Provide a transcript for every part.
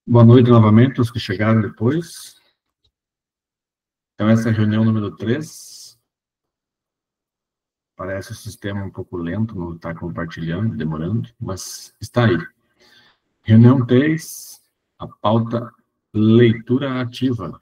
Boa noite novamente, os que chegaram depois. Então, essa é a reunião número 3. Parece o sistema um pouco lento, não está compartilhando, demorando, mas está aí. Reunião 3, a pauta leitura ativa.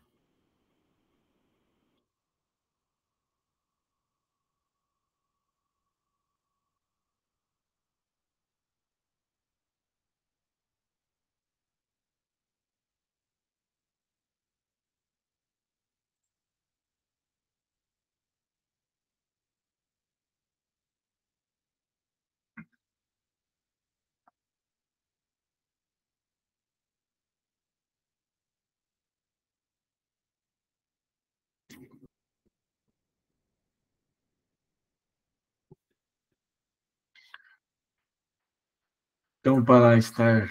Então, para estar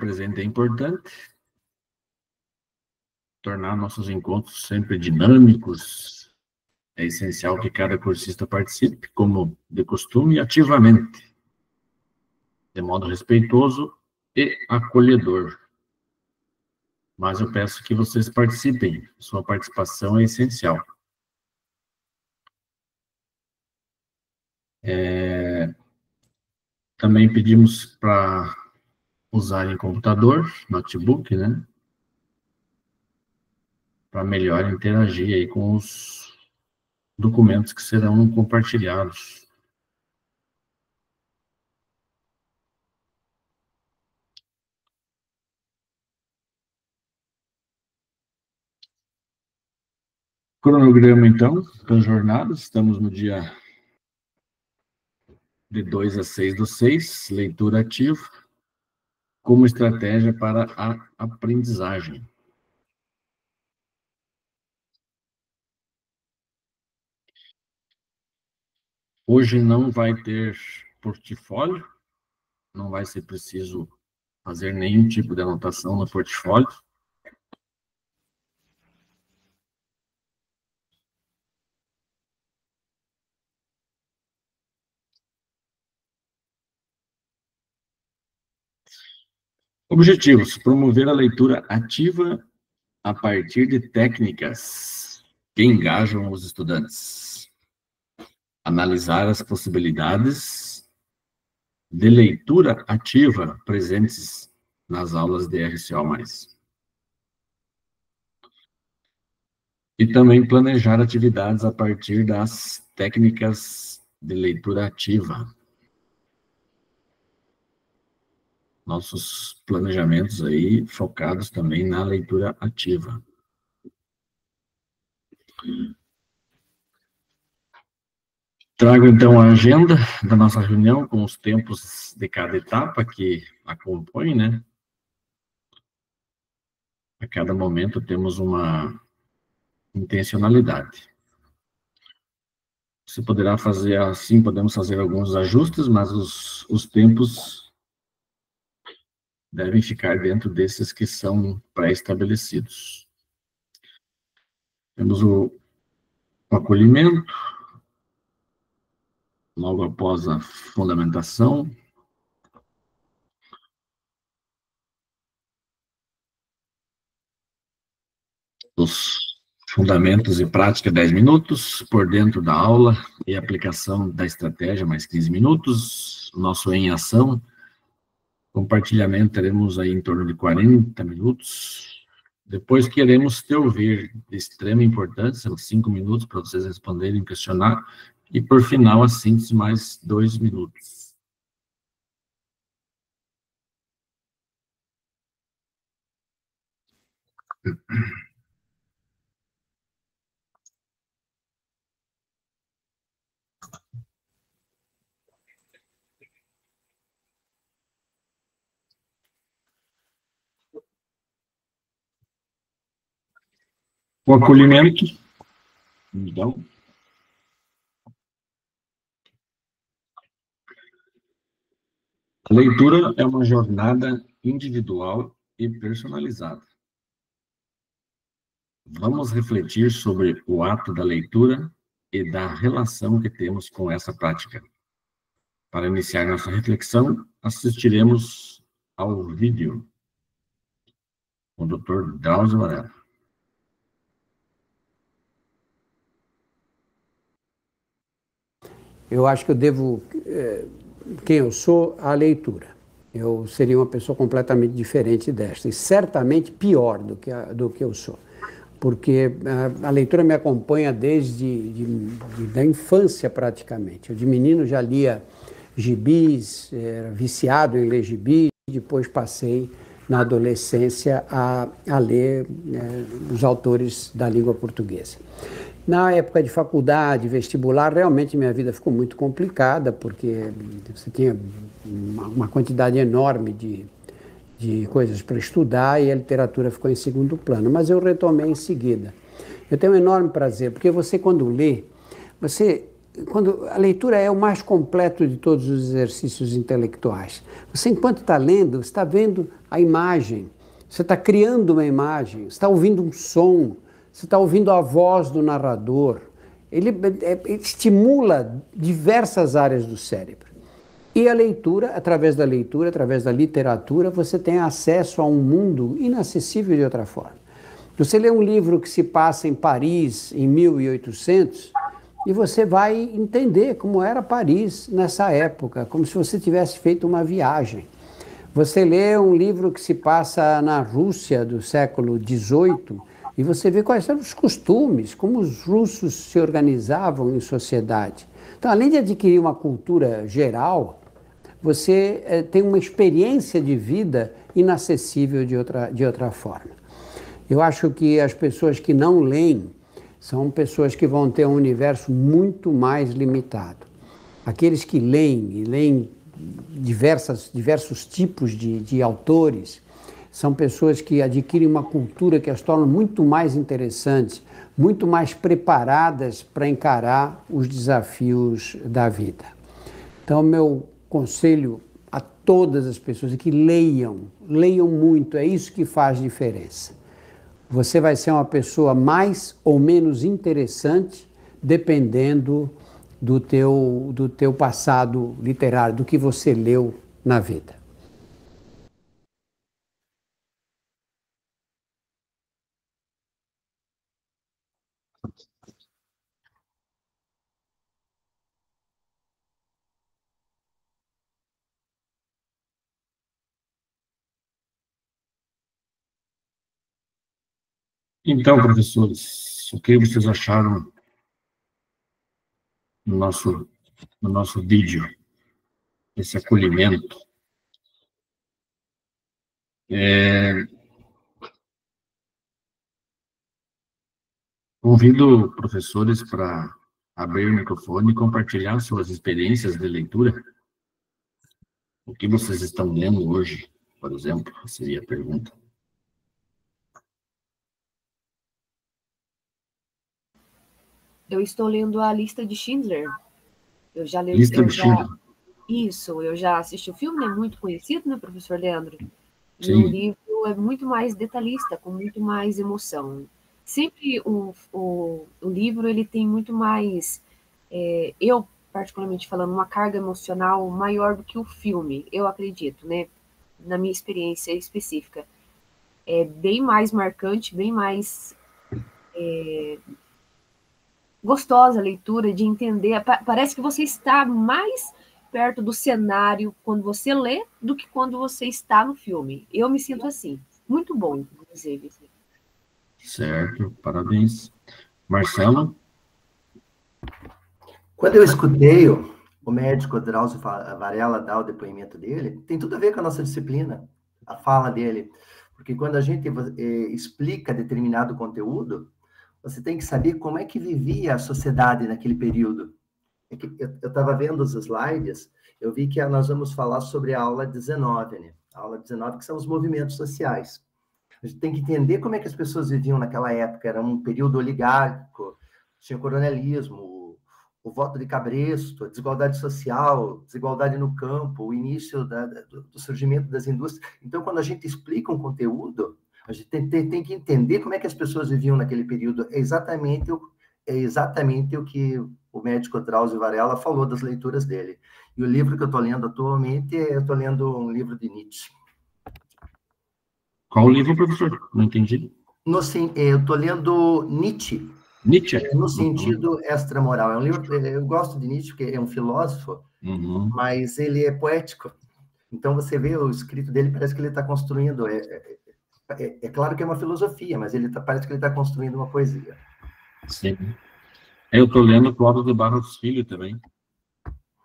presente é importante, tornar nossos encontros sempre dinâmicos. É essencial que cada cursista participe, como de costume, ativamente, de modo respeitoso e acolhedor. Mas eu peço que vocês participem, sua participação é essencial. Também pedimos para usarem computador, notebook, né? Para melhor interagir aí com os documentos que serão compartilhados. Cronograma, então, das jornadas, estamos no dia de 2 a 6/6, leitura ativa, como estratégia para a aprendizagem. Hoje não vai ter portfólio, não vai ser preciso fazer nenhum tipo de anotação no portfólio. Objetivos: promover a leitura ativa a partir de técnicas que engajam os estudantes. Analisar as possibilidades de leitura ativa presentes nas aulas de RCO+. E também planejar atividades a partir das técnicas de leitura ativa. Nossos planejamentos aí focados também na leitura ativa. Trago, então, a agenda da nossa reunião com os tempos de cada etapa que a compõe, né? A cada momento temos uma intencionalidade. Você poderá fazer assim, podemos fazer alguns ajustes, mas os tempos devem ficar dentro desses que são pré-estabelecidos. Temos O acolhimento, logo após a fundamentação, os fundamentos e prática, 10 minutos, por dentro da aula e aplicação da estratégia, mais 15 minutos, nosso em ação, compartilhamento, teremos aí em torno de 40 minutos, depois queremos te ouvir, de extrema importância, 5 minutos para vocês responderem, questionar, e por final, a síntese, mais 2 minutos. O acolhimento, então, a leitura é uma jornada individual e personalizada. Vamos refletir sobre o ato da leitura e da relação que temos com essa prática. Para iniciar nossa reflexão, assistiremos ao vídeo com o Dr. Drauzio Varela. Eu acho que eu devo, quem eu sou, à leitura. Eu seria uma pessoa completamente diferente desta, e certamente pior do que eu sou. Porque a leitura me acompanha desde da infância, praticamente. Eu, de menino, já lia gibis, era viciado em ler gibis, depois passei, na adolescência, a ler os autores da língua portuguesa. Na época de faculdade, vestibular, realmente minha vida ficou muito complicada, porque você tinha uma quantidade enorme de coisas para estudar e a literatura ficou em segundo plano, mas eu retomei em seguida. Eu tenho um enorme prazer, porque você, quando lê, quando a leitura é o mais completo de todos os exercícios intelectuais. Você, enquanto está lendo, você está vendo a imagem, você está criando uma imagem, você está ouvindo um som, você está ouvindo a voz do narrador. Ele estimula diversas áreas do cérebro. E a leitura, através da literatura, você tem acesso a um mundo inacessível de outra forma. Você lê um livro que se passa em Paris, em 1800, e você vai entender como era Paris nessa época, como se você tivesse feito uma viagem. Você lê um livro que se passa na Rússia do século XVIII, e você vê quais eram os costumes, como os russos se organizavam em sociedade. Então, além de adquirir uma cultura geral, você tem uma experiência de vida inacessível de outra forma. Eu acho que as pessoas que não leem são pessoas que vão ter um universo muito mais limitado. Aqueles que leem, e leem diversos tipos de autores, são pessoas que adquirem uma cultura que as torna muito mais interessantes, muito mais preparadas para encarar os desafios da vida. Então, meu conselho a todas as pessoas é que leiam muito, é isso que faz diferença. Você vai ser uma pessoa mais ou menos interessante, dependendo do teu passado literário, do que você leu na vida. Então, professores, o que vocês acharam no nosso vídeo, esse acolhimento? Convido professores para abrir o microfone e compartilhar suas experiências de leitura. O que vocês estão lendo hoje, por exemplo, seria a pergunta. Eu estou lendo a Lista de Schindler. Eu já li. Lista de Schindler. Isso, eu já assisti o filme, é muito conhecido, né, professor Leandro? Sim. E o livro é muito mais detalhista, com muito mais emoção. sempre o livro ele tem muito mais, eu particularmente falando, uma carga emocional maior do que o filme, eu acredito, né? Na minha experiência específica. É bem mais marcante, bem mais gostosa a leitura, de entender. Parece que você está mais perto do cenário quando você lê do que quando você está no filme. Eu me sinto assim. Muito bom, inclusive. Certo, parabéns. Marcelo? Quando eu escutei o médico Drauzio Varela dar o depoimento dele, tem tudo a ver com a nossa disciplina, a fala dele. Porque quando a gente explica determinado conteúdo, você tem que saber como é que vivia a sociedade naquele período. Eu estava vendo os slides, eu vi que nós vamos falar sobre a aula 19, né? A aula 19, que são os movimentos sociais. A gente tem que entender como é que as pessoas viviam naquela época. Era um período oligárquico, tinha coronelismo, o voto de cabresto, a desigualdade social, desigualdade no campo, o início do surgimento das indústrias. Então, quando a gente explica um conteúdo, a gente tem que entender como é que as pessoas viviam naquele período. É exatamente o que o médico Drauzio Varela falou das leituras dele. E o livro que eu estou lendo atualmente, eu estou lendo um livro de Nietzsche. Qual o livro, professor? Não entendi. Eu estou lendo Nietzsche. Nietzsche? No sentido extramoral. É um livro, eu gosto de Nietzsche, porque é um filósofo, mas ele é poético. Então, você vê o escrito dele, parece que ele está construindo... É claro que é uma filosofia, mas parece que ele está construindo uma poesia. Sim. Eu estou lendo Clóvis de Barros Filho também.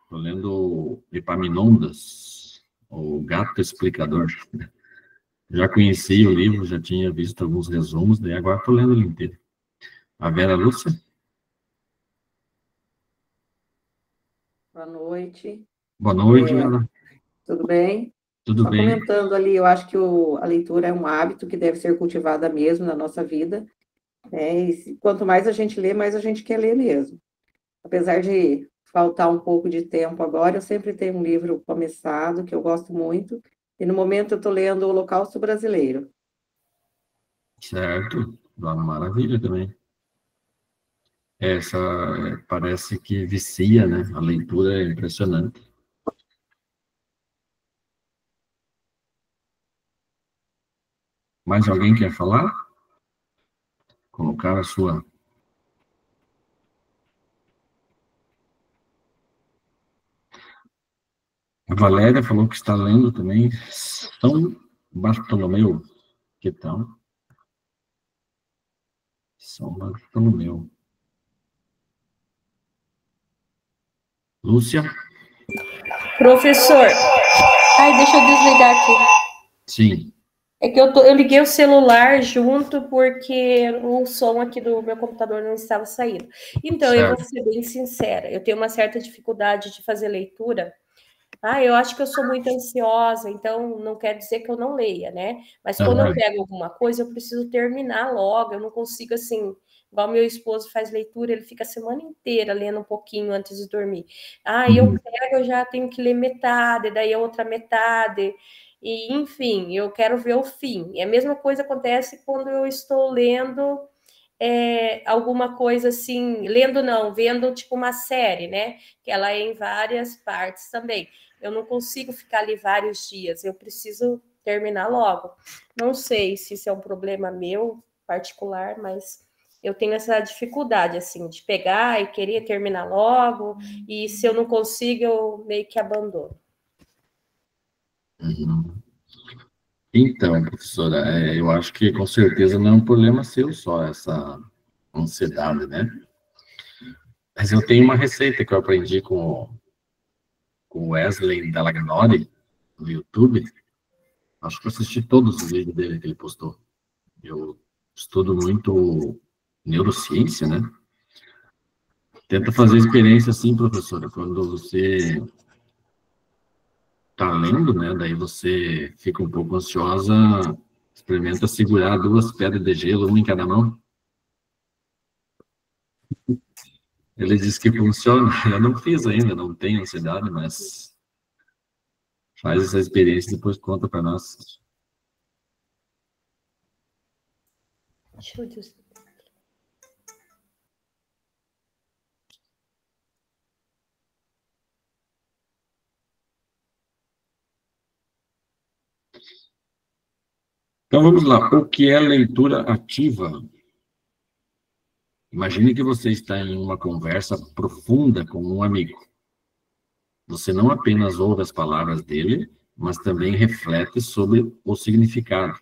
Estou lendo Epaminondas, o Gato Explicador. Já conheci o livro, já tinha visto alguns resumos, daí agora estou lendo ele inteiro. A Vera Lúcia? Boa noite. Boa noite, Vera. Tudo bem? Tudo Só bem. comentando ali, eu acho que a leitura é um hábito que deve ser cultivada mesmo na nossa vida. E quanto mais a gente lê, mais a gente quer ler mesmo. Apesar de faltar um pouco de tempo agora, eu sempre tenho um livro começado, que eu gosto muito, e no momento eu estou lendo O Holocausto Brasileiro. Certo. Uma maravilha também. Essa parece que vicia, né? A leitura é impressionante. Mais alguém quer falar? Colocar a sua... A Valéria falou que está lendo também São Bartolomeu. Que tal? São Bartolomeu. Lúcia? Professor, deixa eu desligar aqui. Sim. É que eu liguei o celular junto porque o som aqui do meu computador não estava saindo. Então, certo. Eu vou ser bem sincera, eu tenho uma certa dificuldade de fazer leitura. Eu acho que eu sou muito ansiosa, então não quer dizer que eu não leia, né? Mas quando eu pego alguma coisa, eu preciso terminar logo, eu não consigo assim... Igual meu esposo faz leitura, ele fica a semana inteira lendo um pouquinho antes de dormir. Eu pego, eu já tenho que ler metade, daí a outra metade... E, enfim, eu quero ver o fim. E a mesma coisa acontece quando eu estou lendo alguma coisa assim, lendo não, vendo tipo uma série, né? Que ela é em várias partes também. Eu não consigo ficar ali vários dias, eu preciso terminar logo. Não sei se isso é um problema meu particular, mas eu tenho essa dificuldade, assim, de pegar e querer terminar logo, e se eu não consigo, eu meio que abandono. Então, professora, eu acho que com certeza não é um problema seu só, essa ansiedade, né? Mas eu tenho uma receita que eu aprendi com o Wesley Delagnori no YouTube. Acho que eu assisti todos os vídeos dele que ele postou. Eu estudo muito neurociência, né? Tenta fazer experiência assim, professora, quando você tá lendo, né? Daí você fica um pouco ansiosa, experimenta segurar 2 pedras de gelo, uma em cada mão. Ele disse que funciona. Eu não fiz ainda, não tenho ansiedade, mas faz essa experiência e depois conta para nós. Deixa eu Então, vamos lá. O que é leitura ativa? Imagine que você está em uma conversa profunda com um amigo. Você não apenas ouve as palavras dele, mas também reflete sobre o significado,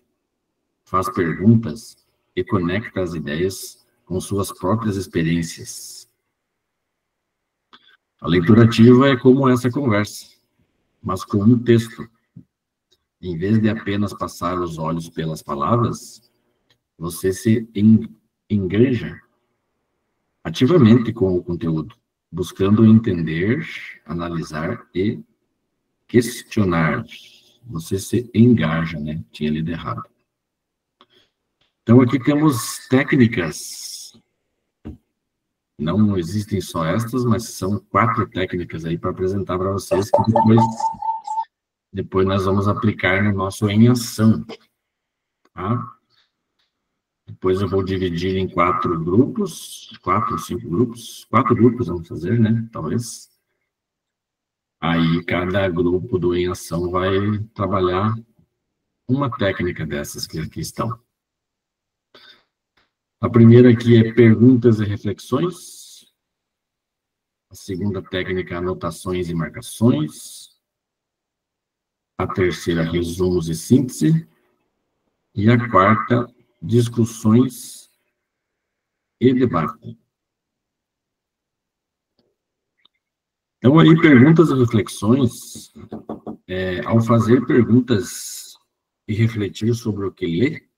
faz perguntas e conecta as ideias com suas próprias experiências. A leitura ativa é como essa conversa, mas com um texto. Em vez de apenas passar os olhos pelas palavras, você se enganja ativamente com o conteúdo, buscando entender, analisar e questionar. Você se engaja, né? Tinha lido errado. Então, aqui temos técnicas. Não existem só estas, mas são 4 técnicas aí para apresentar para vocês, que depois nós vamos aplicar no nosso em ação, tá? Depois eu vou dividir em 4 grupos, 4 ou 5 grupos, 4 grupos vamos fazer, né? Talvez. Aí cada grupo do em ação vai trabalhar uma técnica dessas que aqui estão. A primeira aqui é perguntas e reflexões. A segunda técnica, anotações e marcações. A terceira, resumos e síntese. E a quarta, discussões e debate. Então, aí, perguntas e reflexões, ao fazer perguntas e refletir sobre o que lê,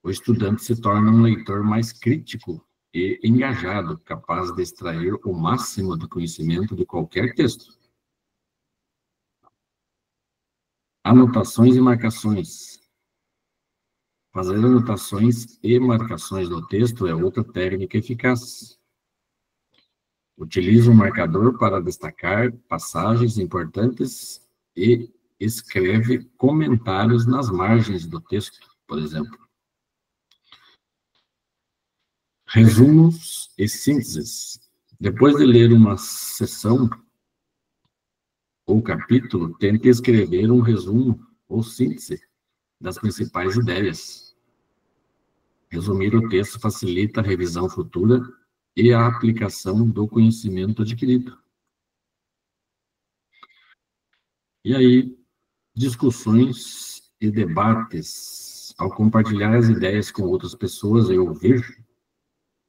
o estudante se torna um leitor mais crítico e engajado, capaz de extrair o máximo de conhecimento de qualquer texto. Anotações e marcações. Fazer anotações e marcações do texto é outra técnica eficaz. Utilize um marcador para destacar passagens importantes e escreve comentários nas margens do texto, por exemplo. Resumos e sínteses. Depois de ler uma seção ou capítulo, tente escrever um resumo ou síntese das principais ideias. Resumir o texto facilita a revisão futura e a aplicação do conhecimento adquirido. E aí, discussões e debates. Ao compartilhar as ideias com outras pessoas e ouvir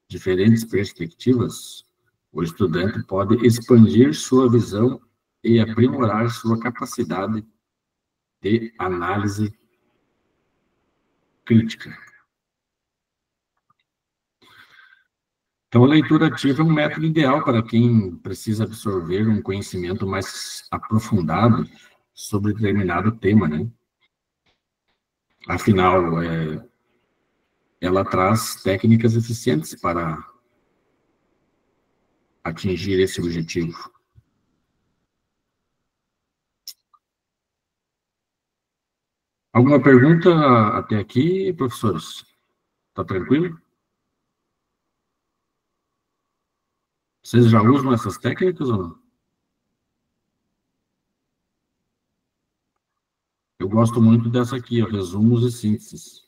diferentes perspectivas, o estudante pode expandir sua visão e aprimorar sua capacidade de análise crítica. Então, a leitura ativa é um método ideal para quem precisa absorver um conhecimento mais aprofundado sobre determinado tema, né? Afinal, ela traz técnicas eficientes para atingir esse objetivo. Alguma pergunta até aqui, professores? Está tranquilo? Vocês já usam essas técnicas ou não? Eu gosto muito dessa aqui, ó, resumos e sínteses.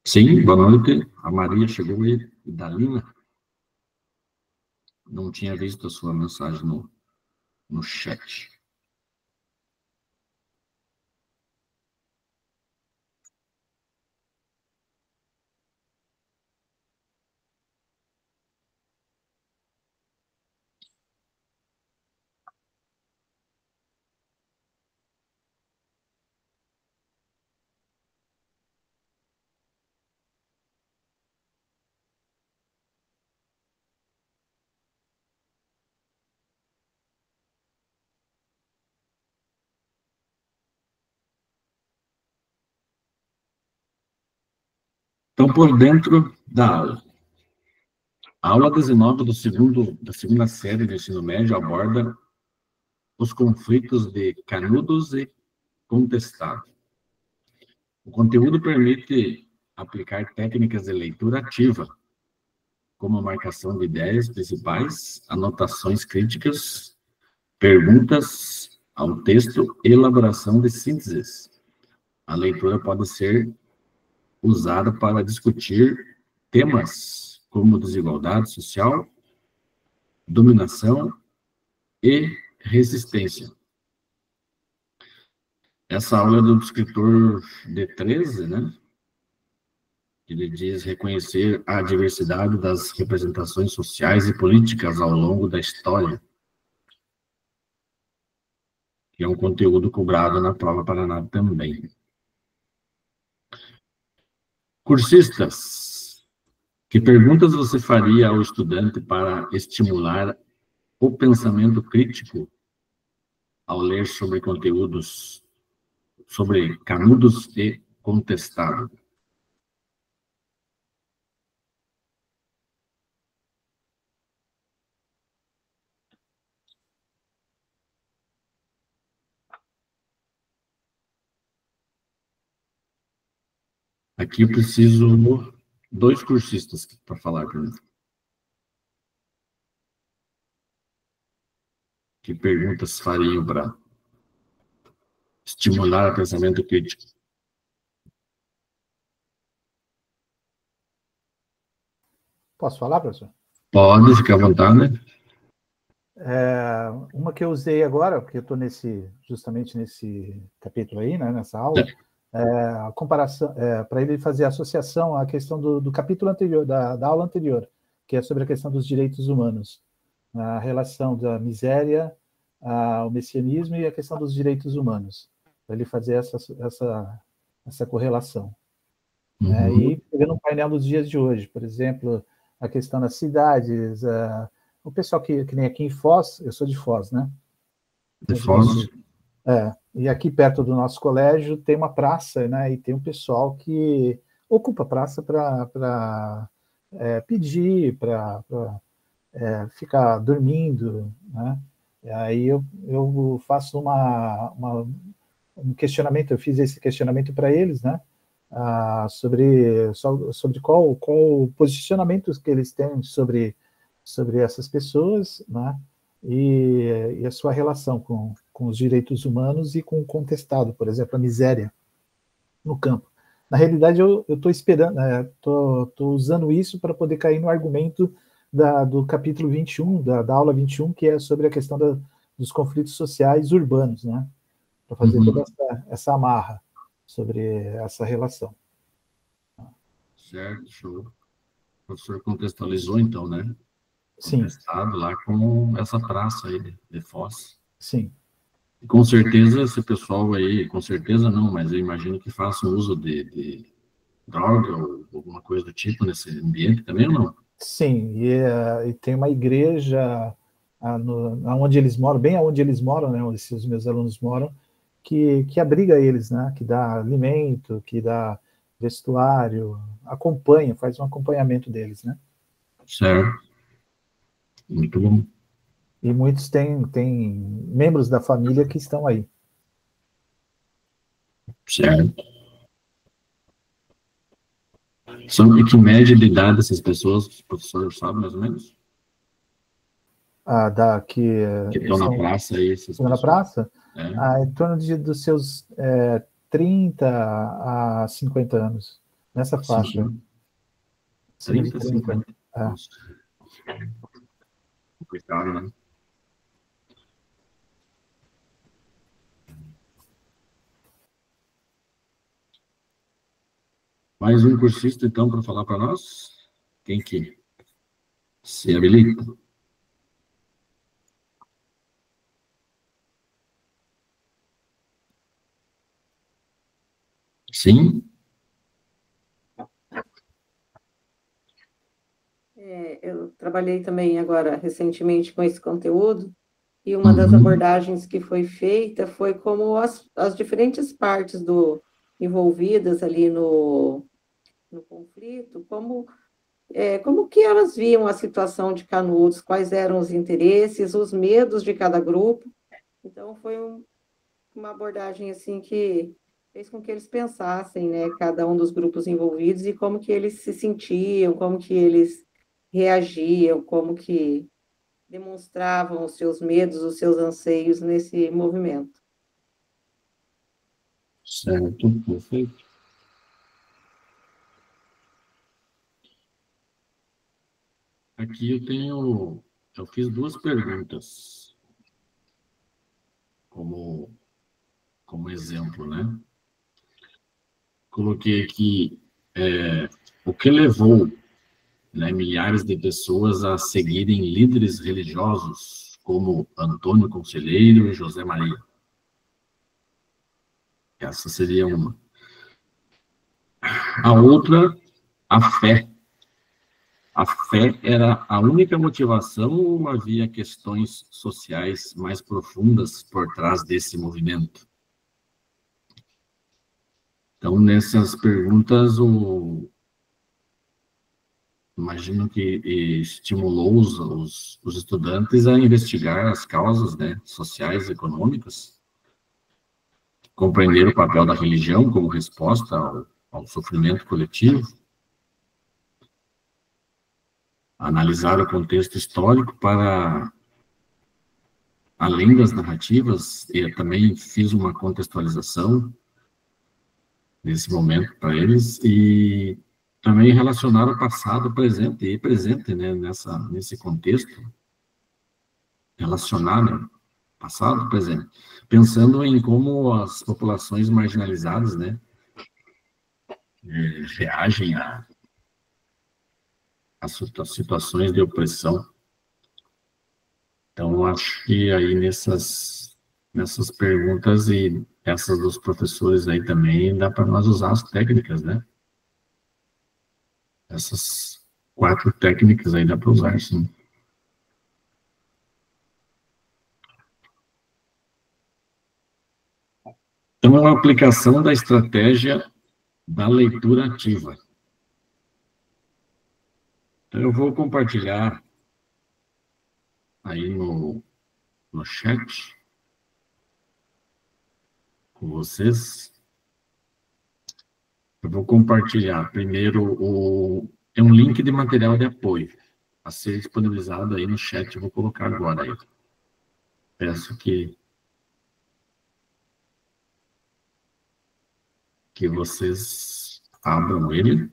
Sim, boa noite. A Maria chegou aí, da Lina. Não tinha visto a sua mensagem no chat. Então, por dentro da aula. A aula 19 da segunda série do ensino médio aborda os conflitos de Canudos e Contestado. O conteúdo permite aplicar técnicas de leitura ativa, como a marcação de ideias principais, anotações críticas, perguntas ao texto e elaboração de sínteses. A leitura pode ser usada para discutir temas como desigualdade social, dominação e resistência. Essa aula é do escritor D13, né? Ele diz reconhecer a diversidade das representações sociais e políticas ao longo da história, que é um conteúdo cobrado na prova Paraná também. Cursistas, que perguntas você faria ao estudante para estimular o pensamento crítico ao ler sobre conteúdos, sobre Canudos e Contestado? Aqui eu preciso dois cursistas para falar para mim. Que perguntas fariam para estimular o pensamento crítico? Posso falar, professor? Pode, ficar à vontade. Uma que eu usei agora, porque eu estou justamente nesse capítulo aí, né, nessa aula, a comparação, para ele fazer a associação à questão do capítulo anterior, da aula anterior, que é sobre a questão dos direitos humanos, a relação da miséria, o messianismo e a questão dos direitos humanos, para ele fazer essa correlação. E pegando um painel dos dias de hoje, por exemplo, a questão das cidades, o pessoal que nem aqui em Foz, eu sou de Foz, né? De Foz? E aqui perto do nosso colégio tem uma praça, né? E tem um pessoal que ocupa a praça para pedir, para ficar dormindo, né? E aí eu faço um questionamento, eu fiz esse questionamento para eles, né? Sobre qual o posicionamento que eles têm sobre essas pessoas, né? E a sua relação com os direitos humanos e com o contestado, por exemplo, a miséria no campo. Na realidade, eu estou esperando, estou usando isso para poder cair no argumento do capítulo 21, da aula 21, que é sobre a questão dos conflitos sociais urbanos, né? Para fazer toda essa amarra sobre essa relação. Certo, show. O professor contextualizou, então, né? Sim. Contestado lá com essa praça aí de Foz. Sim. E com certeza esse pessoal aí, com certeza não, mas eu imagino que façam uso de droga ou alguma coisa do tipo nesse ambiente também, ou não? Sim, e tem uma igreja onde eles moram, bem onde eles moram, né, onde os meus alunos moram, que abriga eles, né, que dá alimento, que dá vestuário, acompanha, faz um acompanhamento deles, né? Certo. Muito bom. E muitos têm membros da família que estão aí. Certo. São em que média de idade essas pessoas, os professores sabem mais ou menos? Que estão na praça aí. Estão na praça? Em torno dos seus 30 a 50 anos, nessa faixa. 30 a 50. Coitado, né? Mais um cursista, então, para falar para nós? Quem que se habilita? Sim? Eu trabalhei também agora, recentemente, com esse conteúdo, e uma das abordagens que foi feita foi como as diferentes partes envolvidas ali no conflito, como que elas viam a situação de Canudos, quais eram os interesses, os medos de cada grupo. Então, foi uma abordagem assim que fez com que eles pensassem, né, cada um dos grupos envolvidos e como que eles se sentiam, como que eles reagiam, como que demonstravam os seus medos, os seus anseios nesse movimento. Certo, perfeito. Aqui eu fiz duas perguntas como exemplo, né? Coloquei aqui o que levou, né, milhares de pessoas a seguirem líderes religiosos como Antônio Conselheiro e José Maria. Essa seria uma. A outra, a fé. A fé era a única motivação ou havia questões sociais mais profundas por trás desse movimento? Então, nessas perguntas, imagino que estimulou os estudantes a investigar as causas, né, sociais e econômicas, compreender o papel da religião como resposta ao sofrimento coletivo, analisar o contexto histórico para, além das narrativas, eu também fiz uma contextualização nesse momento para eles, e também relacionar o passado, presente, né, nesse contexto, relacionar, né, passado, presente, pensando em como as populações marginalizadas, né, reagem a situações de opressão. Então, acho que aí nessas perguntas e essas dos professores aí também dá para nós usar as técnicas, né? Essas 4 técnicas aí dá para usar, sim. Então, é uma aplicação da estratégia da leitura ativa. Então, eu vou compartilhar aí no chat com vocês. Eu vou compartilhar primeiro é um link de material de apoio a ser disponibilizado aí no chat. Eu vou colocar agora aí. Peço que vocês abram ele.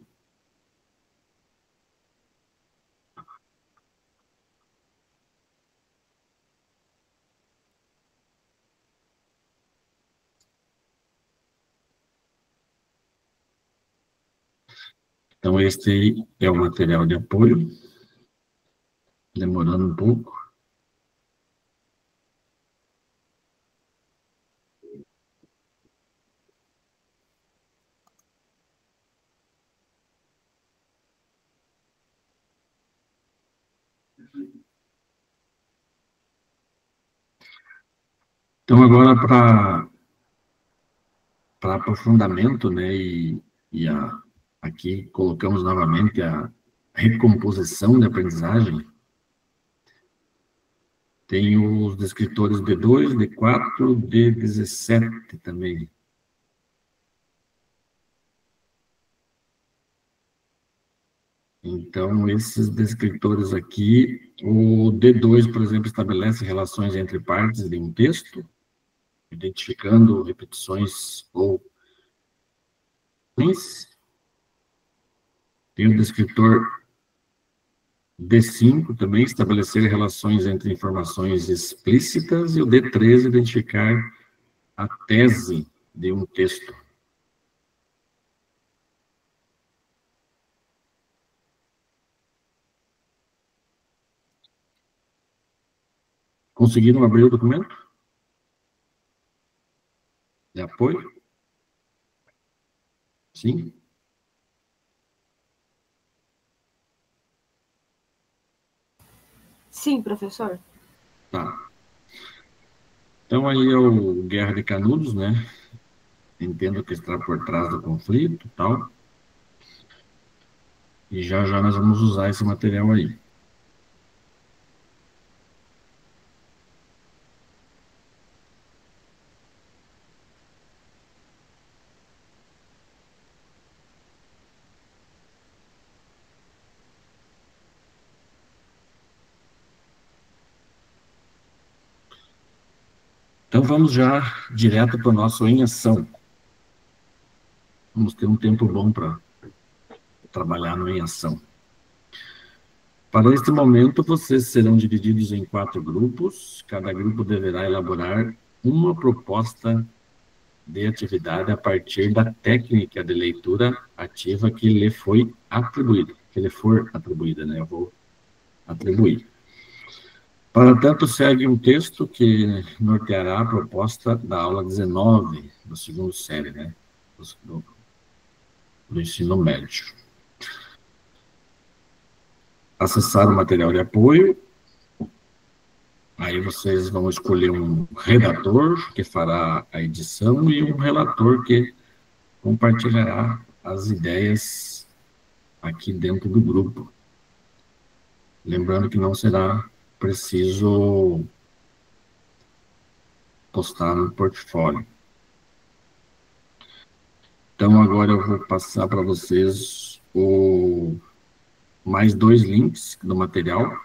Então, este é o material de apoio, demorando um pouco. Então, agora, para aprofundamento, né, aqui colocamos novamente a recomposição da aprendizagem. Tem os descritores D2, D4, D17 também. Então, esses descritores aqui, o D2, por exemplo, estabelece relações entre partes de um texto, identificando repetições ou tem o descritor D5 também, estabelecer relações entre informações explícitas, e o D13, identificar a tese de um texto. Conseguiram abrir o documento? De apoio? Sim? Sim, professor. Tá. Então, aí é o Guerra de Canudos, né? Entendo que está por trás do conflito e tal. E já já nós vamos usar esse material aí. Então vamos já direto para o nosso em ação. Vamos ter um tempo bom para trabalhar no em ação. Para este momento, vocês serão divididos em 4 grupos. Cada grupo deverá elaborar uma proposta de atividade a partir da técnica de leitura ativa que lhe foi atribuída. Que lhe for atribuída, né? Eu vou atribuir. Para tanto, segue um texto que norteará a proposta da aula 19, do segundo série, né? Do ensino médio. Acessar o material de apoio. Aí vocês vão escolher um redator que fará a edição e um relator que compartilhará as ideias aqui dentro do grupo. Lembrando que não será preciso postar no portfólio. Então, agora eu vou passar para vocês mais 2 links do material.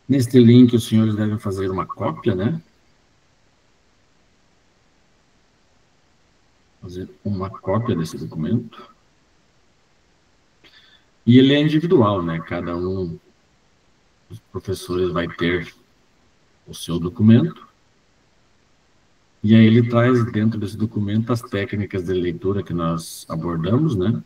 Neste link, os senhores devem fazer uma cópia, né? Fazer uma cópia desse documento. E ele é individual, né? Cada um dos professores vai ter o seu documento. E aí ele traz dentro desse documento as técnicas de leitura que nós abordamos, né?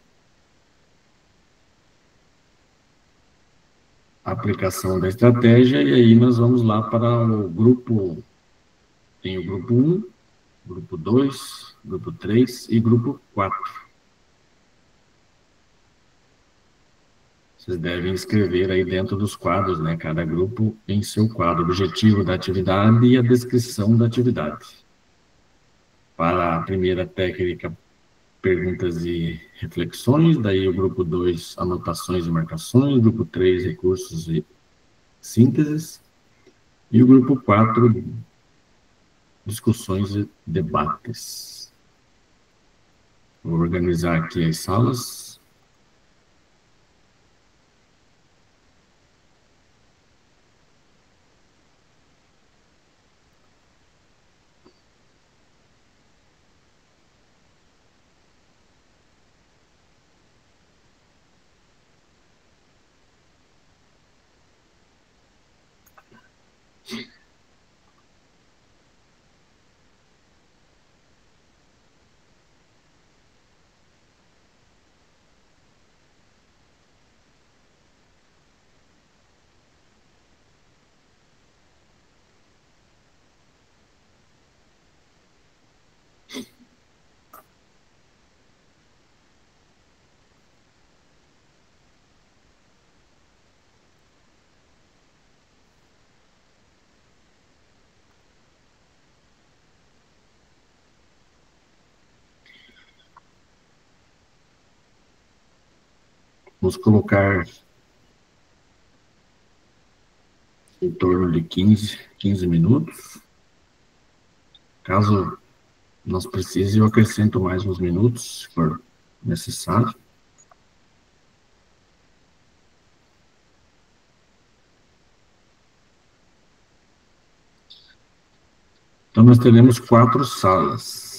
A aplicação da estratégia, e aí nós vamos lá para o grupo, tem o grupo 1, grupo 2, grupo 3 e grupo 4. Vocês devem escrever aí dentro dos quadros, né? Cada grupo em seu quadro, o objetivo da atividade e a descrição da atividade. Para a primeira técnica, perguntas e reflexões, daí o grupo 2, anotações e marcações, o grupo 3, recursos e sínteses, e o grupo 4, discussões e debates. Vou organizar aqui as salas. Vamos colocar em torno de 15 minutos. Caso nós precise, eu acrescento mais uns minutos, se for necessário. Então, nós teremos 4 salas.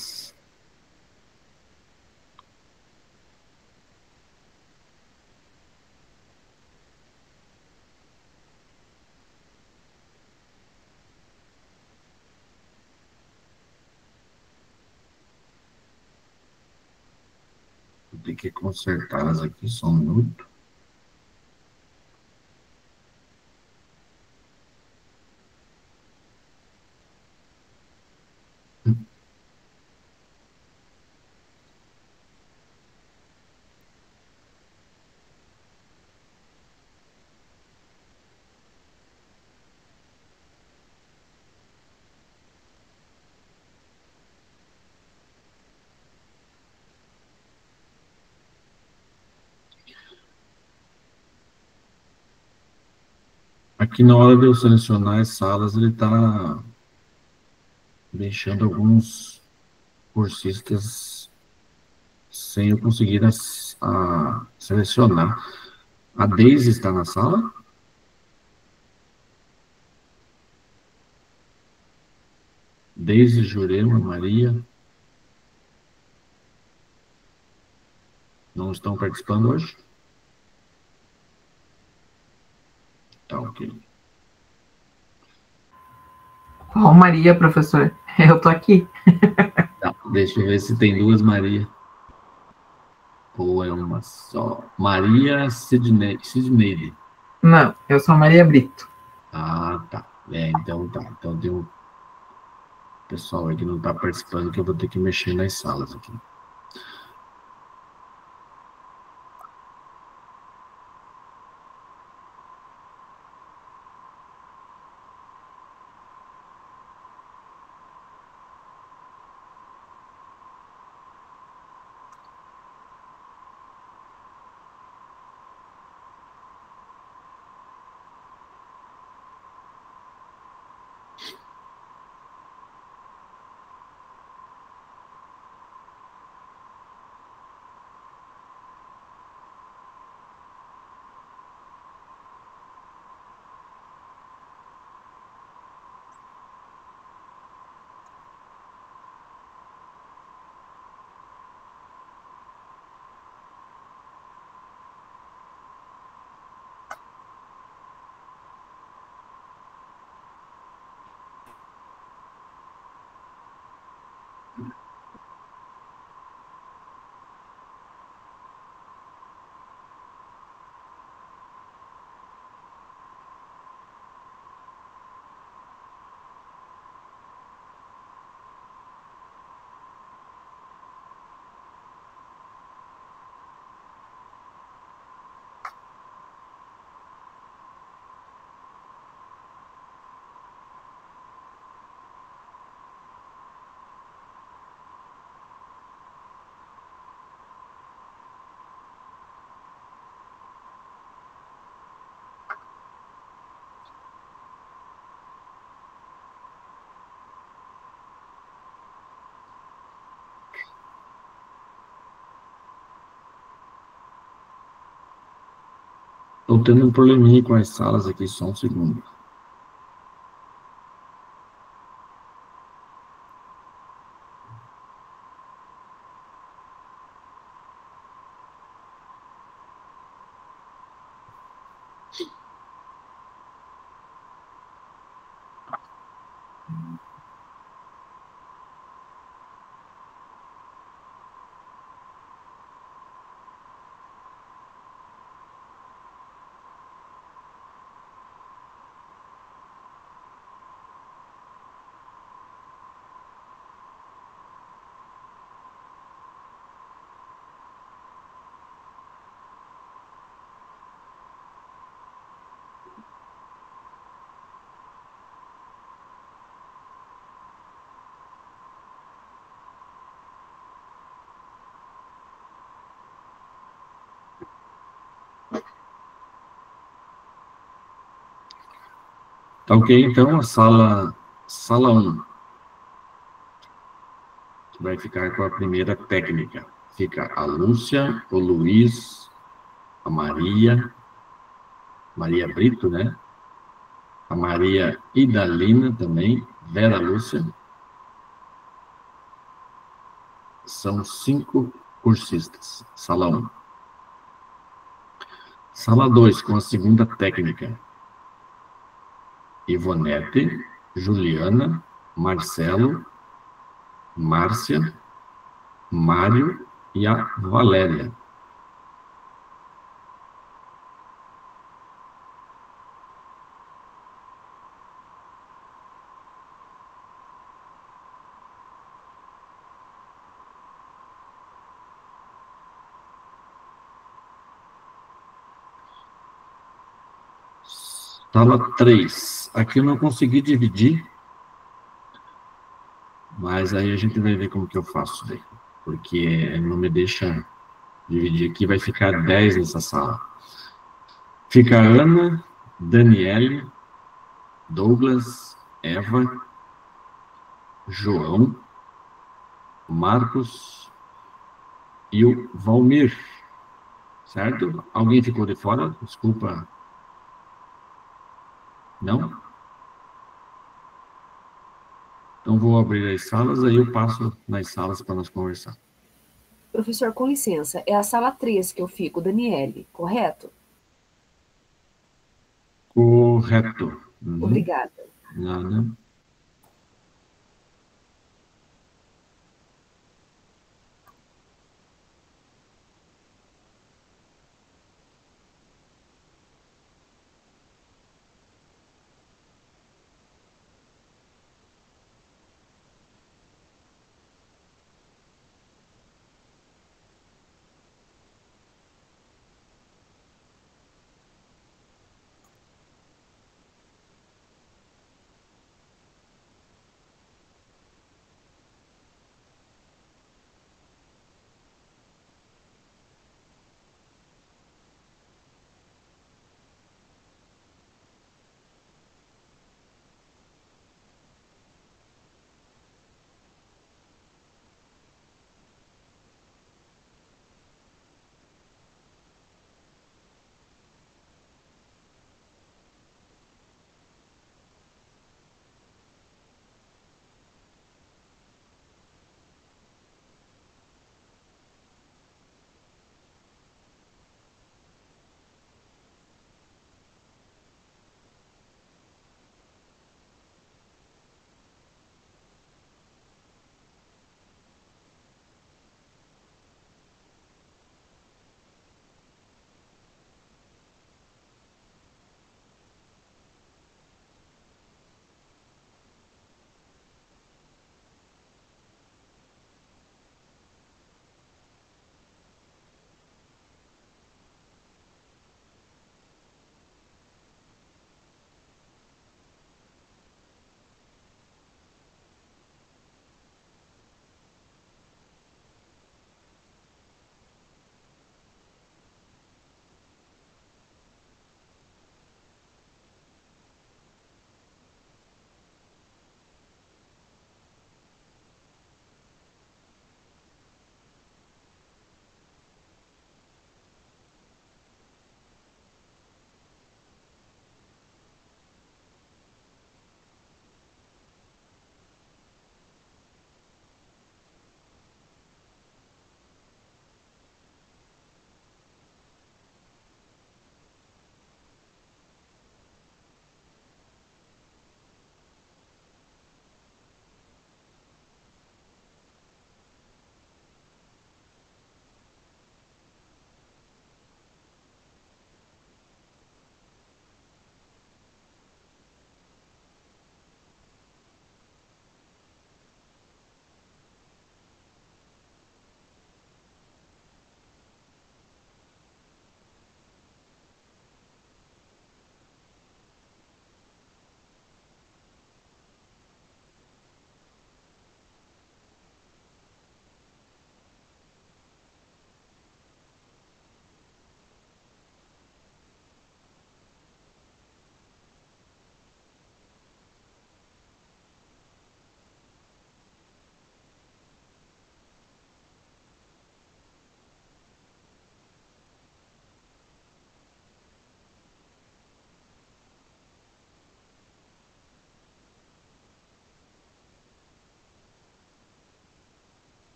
Vou ter que consertá-las aqui, só um minuto. Aqui na hora de eu selecionar as salas, ele está deixando alguns cursistas sem eu conseguir selecionar. A Deise está na sala? Deise, Jurema, Maria. Não estão participando hoje? Tá, ok. Qual Maria, professor? Eu tô aqui. Tá, deixa eu ver se tem duas Ou é uma só. Maria Sidneide. Não, eu sou Maria Brito. Ah, tá. Então tá. Então tem um pessoal aí que não está participando, que eu vou ter que mexer nas salas aqui. Estou tendo um probleminha com as salas aqui, só um segundo. Tá ok, então a sala 1, que vai ficar com a primeira técnica. Fica a Lúcia, o Luiz, a Maria Brito, né? A Maria Idalina também, Vera Lúcia. São 5 cursistas, sala 1. Sala 2, com a segunda técnica. Ivonete, Juliana, Marcelo, Márcia, Mário e a Valéria. Sala 3. Aqui eu não consegui dividir, mas aí a gente vai ver como que eu faço daí, porque não me deixa dividir aqui, vai ficar 10 nessa sala. Fica Ana, Daniele, Douglas, Eva, João, Marcos e o Valmir. Certo? Alguém ficou de fora? Desculpa. Não? Então, vou abrir as salas, aí eu passo nas salas para nós conversar. Professor, com licença, é a sala 3 que eu fico, Daniele, correto? Correto. Obrigada. Nada.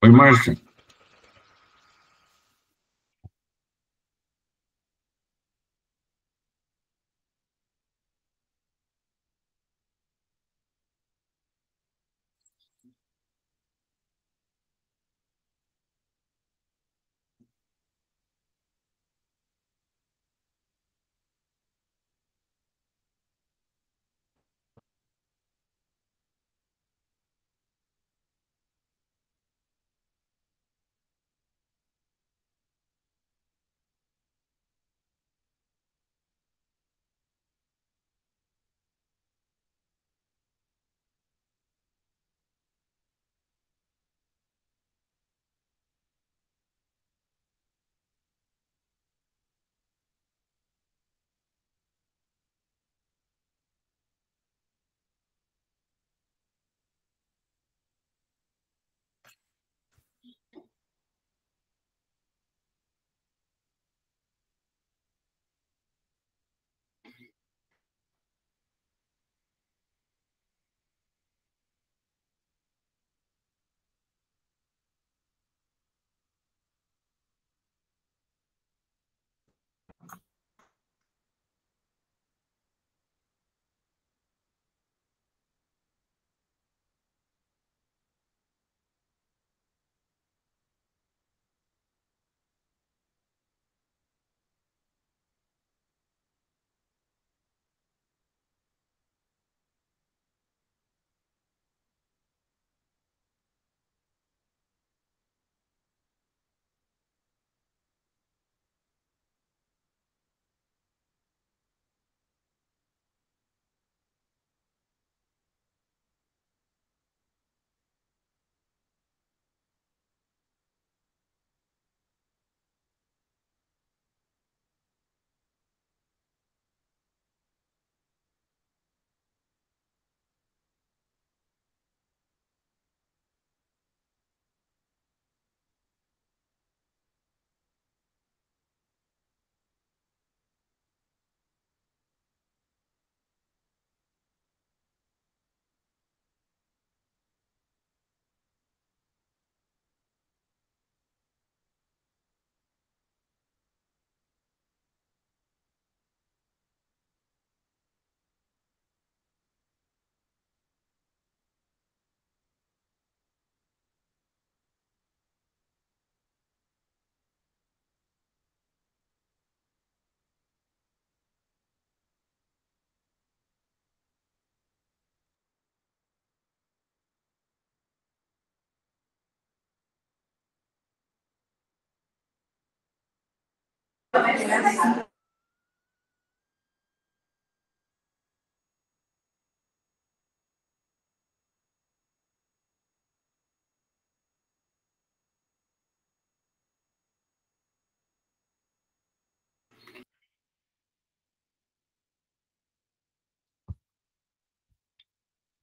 Oi, Márcia.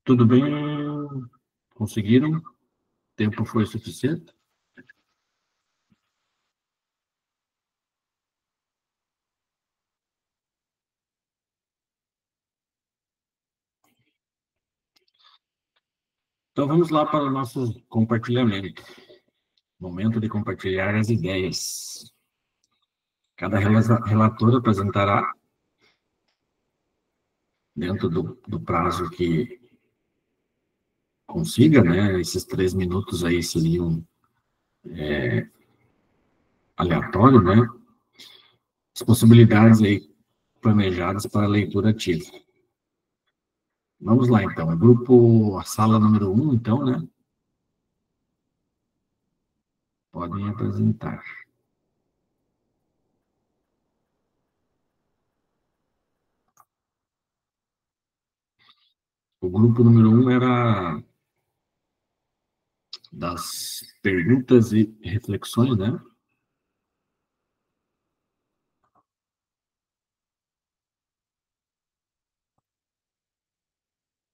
Tudo bem? Conseguiram? O tempo foi suficiente? Então, vamos lá para o nosso compartilhamento. Momento de compartilhar as ideias. Cada relator apresentará, dentro do prazo que consiga, né? Esses 3 minutos aí seriam aleatórios, né? As possibilidades aí planejadas para a leitura ativa. Vamos lá, então. A sala número 1, então, né? Podem apresentar. O grupo número 1 era das perguntas e reflexões, né?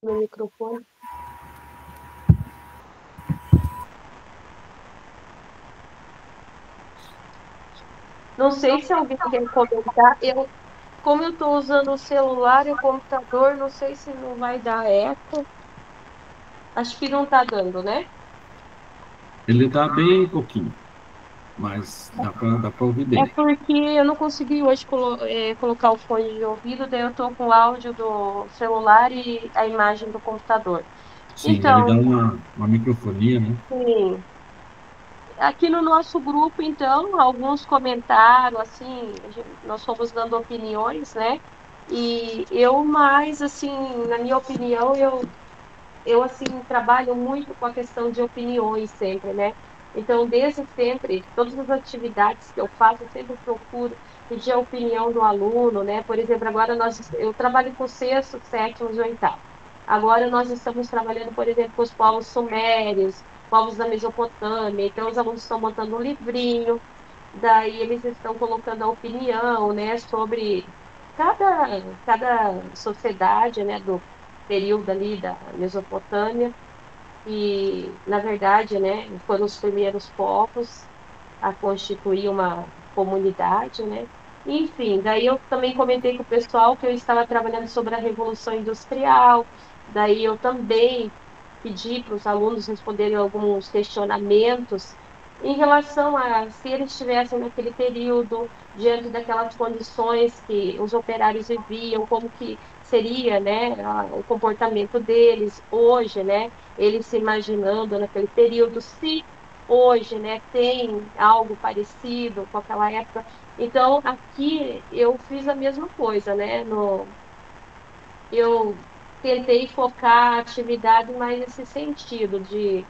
No microfone. Não sei se alguém quer comentar. Como eu estou usando o celular e o computador, não sei se não vai dar eco. Acho que não está dando, né? Ele tá bem pouquinho, mas dá para ouvir É bem. porque eu não consegui hoje colocar o fone de ouvido, daí eu estou com o áudio do celular e a imagem do computador. Sim, ele dá Então, uma microfonia, né? sim, aqui no nosso grupo, então, alguns comentaram, assim, nós fomos dando opiniões, né? E eu mais, assim, na minha opinião, eu assim trabalho muito com a questão de opiniões sempre, né? Então, desde sempre, todas as atividades que eu faço, eu sempre procuro pedir a opinião do aluno, né? Por exemplo, agora eu trabalho com sexto, sétimo e oitavo. Agora nós estamos trabalhando, por exemplo, com os povos sumérios, povos da Mesopotâmia. Então, os alunos estão montando um livrinho, daí eles estão colocando a opinião, né, sobre cada sociedade, né, do período ali da Mesopotâmia, e, na verdade, né, foram os primeiros povos a constituir uma comunidade, né? Enfim, daí eu também comentei com o pessoal que eu estava trabalhando sobre a Revolução Industrial, daí eu também pedi para os alunos responderem alguns questionamentos em relação a se eles estivessem naquele período, diante daquelas condições que os operários viviam, como que seria, né, o comportamento deles hoje, né, eles se imaginando naquele período, se hoje, né, tem algo parecido com aquela época. Então, aqui eu fiz a mesma coisa, né, eu tentei focar a atividade mais nesse sentido de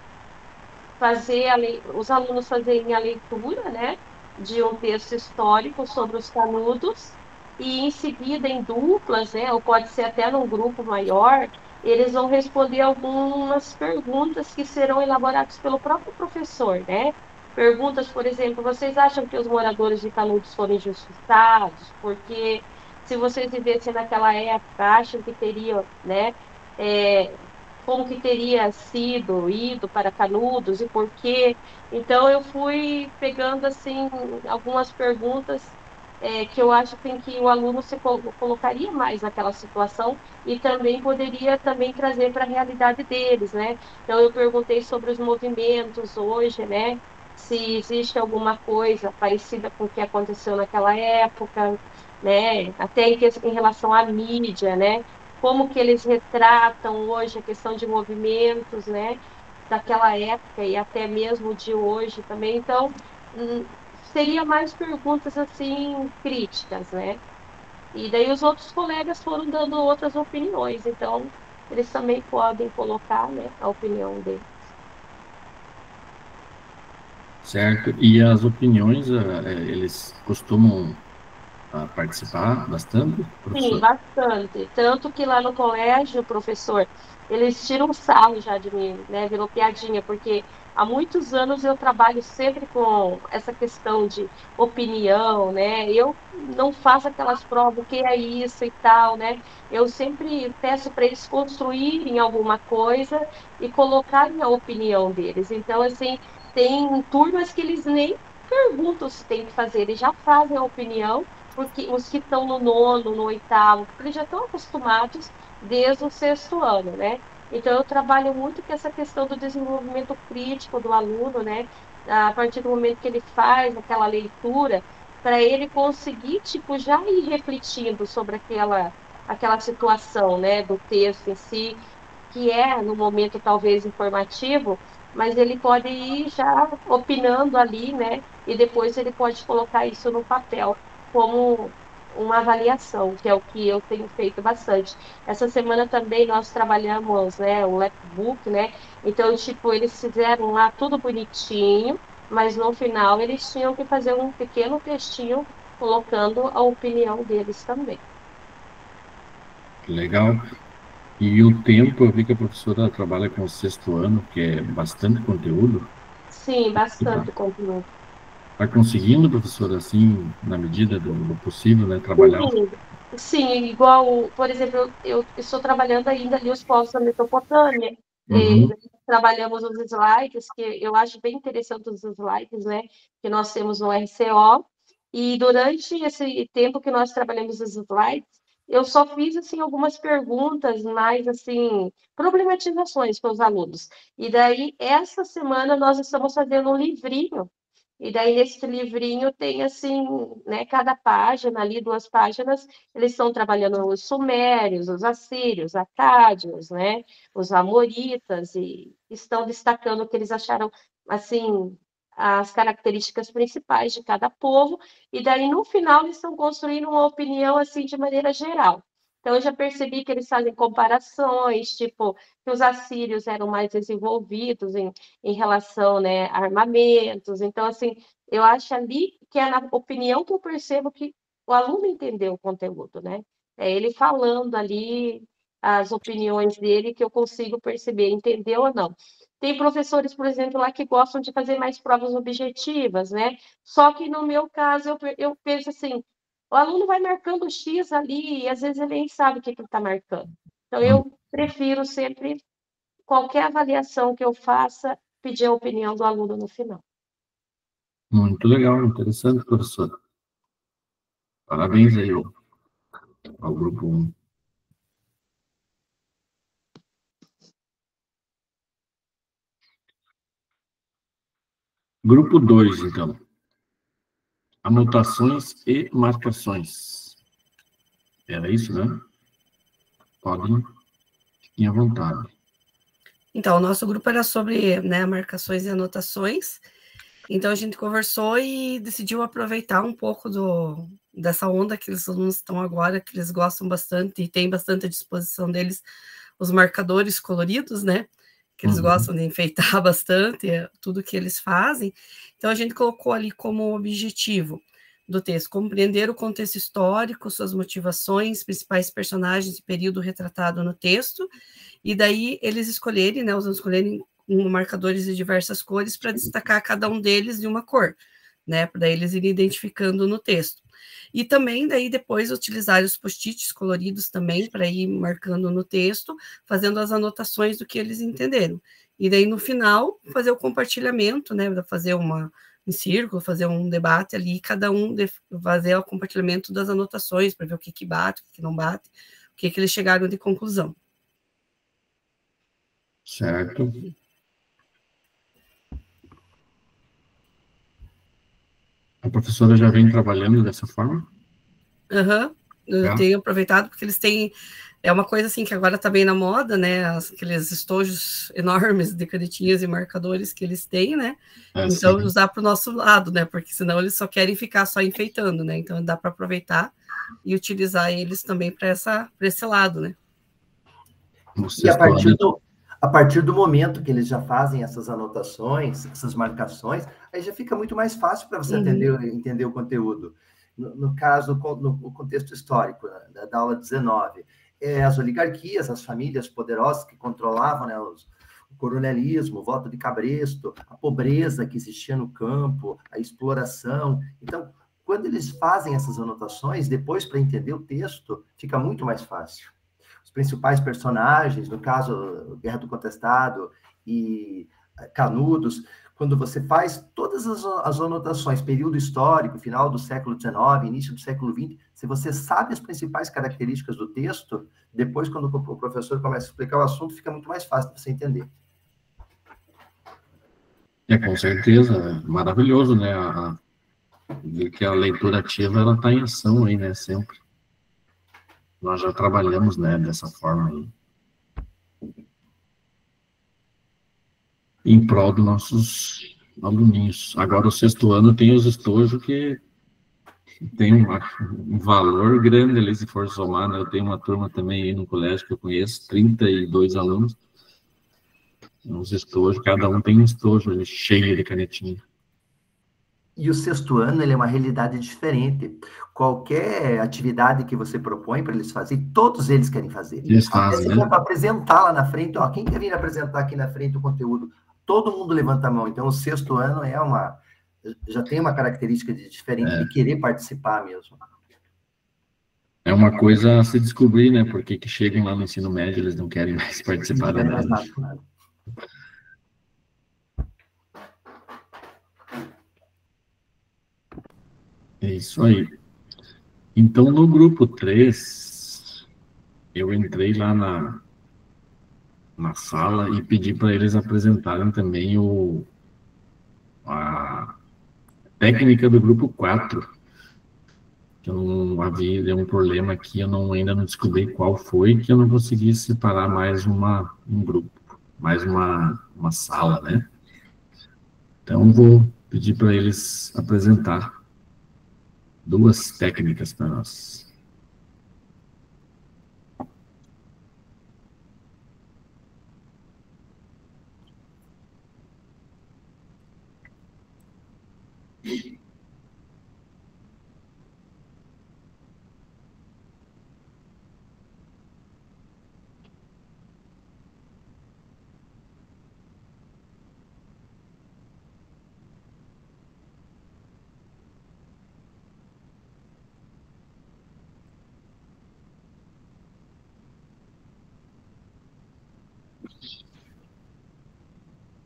fazer os alunos fazerem a leitura, né, de um texto histórico sobre os Canudos e em seguida em duplas, né, ou pode ser até num grupo maior, eles vão responder algumas perguntas que serão elaboradas pelo próprio professor, né? Perguntas, por exemplo, vocês acham que os moradores de Canudos foram injustiçados? Porque se vocês vivessem naquela época, acham que teriam, né, é, como que teria sido ido para Canudos e por quê. Então eu fui pegando assim algumas perguntas que eu acho que o aluno se colocaria mais naquela situação e também poderia também trazer para a realidade deles, né? Então eu perguntei sobre os movimentos hoje, né? Se existe alguma coisa parecida com o que aconteceu naquela época, né? Até em relação à mídia, né? Como que eles retratam hoje a questão de movimentos, né, daquela época e até mesmo de hoje também. Então, seria mais perguntas assim críticas, né? E daí os outros colegas foram dando outras opiniões, então eles também podem colocar, né, a opinião deles. Certo. E as opiniões, eles costumam participar bastante, Sim, professor? bastante. Tanto que lá no colégio, professor, eles tiram sarro já de mim, né? Virou piadinha, porque há muitos anos eu trabalho sempre com essa questão de opinião, né? Eu não faço aquelas provas, o que é isso e tal, né? Eu sempre peço para eles construírem alguma coisa e colocarem a opinião deles. Então, assim, tem turmas que eles nem perguntam se tem que fazer, eles já fazem a opinião porque os que estão no nono, no oitavo, porque eles já estão acostumados desde o sexto ano, né? Então, eu trabalho muito com essa questão do desenvolvimento crítico do aluno, né? A partir do momento que ele faz aquela leitura, para ele conseguir, tipo, já ir refletindo sobre aquela situação, né, do texto em si, que é, no momento, talvez, informativo, mas ele pode ir já opinando ali, né? E depois ele pode colocar isso no papel como uma avaliação, que é o que eu tenho feito bastante. Essa semana também nós trabalhamos, né, o Lapbook, né? Então, tipo, eles fizeram lá tudo bonitinho, mas no final eles tinham que fazer um pequeno textinho colocando a opinião deles também. Legal. E o tempo, eu vi que a professora trabalha com o sexto ano, que é bastante conteúdo. Sim, bastante conteúdo. Está conseguindo, professora, assim, na medida do possível, né, trabalhar? Sim, sim, igual, por exemplo, eu estou trabalhando ainda ali os povos da Mesopotâmia, Uhum. trabalhamos os slides, que eu acho bem interessante os slides, né, que nós temos no RCO, e durante esse tempo que nós trabalhamos os slides, eu só fiz, assim, algumas perguntas, mais, assim, problematizações com os alunos. E daí, essa semana, nós estamos fazendo um livrinho, e daí, nesse livrinho, tem, assim, né, cada página ali, 2 páginas, eles estão trabalhando os sumérios, os assírios, acádios, né, os amoritas, e estão destacando o que eles acharam, assim, as características principais de cada povo, e daí, no final, eles estão construindo uma opinião, assim, de maneira geral. Então, eu já percebi que eles fazem comparações, tipo, que os assírios eram mais desenvolvidos em relação, né, a armamentos. Então, assim, eu acho ali que é na opinião que eu percebo que o aluno entendeu o conteúdo, né? É ele falando ali as opiniões dele que eu consigo perceber, entendeu ou não. Tem professores, por exemplo, lá que gostam de fazer mais provas objetivas, né? Só que no meu caso, eu penso assim, o aluno vai marcando X ali e às vezes ele nem sabe o que ele está marcando. Então, eu prefiro sempre, qualquer avaliação que eu faça, pedir a opinião do aluno no final. Muito legal, interessante, professor. Parabéns aí ao grupo 1. Grupo 2, então. Anotações e marcações. Era isso, né? Podem, fiquem à vontade. Então, o nosso grupo era sobre, né, marcações e anotações. Então, a gente conversou e decidiu aproveitar um pouco dessa onda que os alunos estão agora, que eles gostam bastante e tem bastante à disposição deles, os marcadores coloridos, né? Que eles gostam de enfeitar bastante tudo que eles fazem. Então, a gente colocou ali como objetivo do texto compreender o contexto histórico, suas motivações, principais personagens e período retratado no texto, e daí eles escolherem, né, os alunos escolherem marcadores de diversas cores para destacar cada um deles de uma cor, né, para eles irem identificando no texto. E também, daí, depois, utilizar os post-its coloridos também para ir marcando no texto, fazendo as anotações do que eles entenderam. E daí, no final, fazer o compartilhamento, né, fazer em círculo, fazer um debate ali, cada um fazer o compartilhamento das anotações, para ver o que bate, o que não bate, o que eles chegaram de conclusão. Certo. A professora já vem trabalhando dessa forma? Eu tenho aproveitado, porque eles têm... É uma coisa assim que agora está bem na moda, né? Aqueles estojos enormes de canetinhas e marcadores que eles têm, né? Então, usar para o nosso lado, né? Porque senão eles só querem ficar só enfeitando, né? Então, dá para aproveitar e utilizar eles também para esse lado, né? E a partir do momento que eles já fazem essas anotações, essas marcações, aí já fica muito mais fácil para você entender o conteúdo. No caso, no contexto histórico, da aula 19, as oligarquias, as famílias poderosas que controlavam, né, o coronelismo, o voto de cabresto, a pobreza que existia no campo, a exploração. Então, quando eles fazem essas anotações, depois, para entender o texto, fica muito mais fácil. Os principais personagens, no caso, Guerra do Contestado e Canudos, quando você faz todas as anotações, período histórico, final do século XIX, início do século XX, se você sabe as principais características do texto, depois, quando o professor começa a explicar o assunto, fica muito mais fácil de você entender. Com certeza, maravilhoso, né? Ver que a leitura ativa, ela está em ação aí, né? Sempre. Nós já trabalhamos, né, dessa forma aí. Em prol dos nossos aluninhos. Agora, o 6º ano tem os estojos que tem um valor grande ali, se for somar, né? Eu tenho uma turma também aí no colégio que eu conheço, 32 alunos. Uns estojos, cada um tem um estojo ali, cheio de canetinha. E o 6º ano, ele é uma realidade diferente. Qualquer atividade que você propõe para eles fazerem, todos eles querem fazer. Eles fazem, né? Para apresentar lá na frente, ó, quem quer vir apresentar aqui na frente o conteúdo? Todo mundo levanta a mão. Então, o 6º ano já tem uma característica diferente de querer participar mesmo. É uma coisa a se descobrir, né? Porque que chegam lá no ensino médio, eles não querem mais participar da nada. É isso aí. Então, no grupo 3, eu entrei lá na sala e pedi para eles apresentarem também a técnica do grupo 4. Que eu não havia, deu um problema aqui, ainda não descobri qual foi, que eu não consegui separar mais um grupo, mais uma sala, né? Então, vou pedir para eles apresentar 2 técnicas para nós.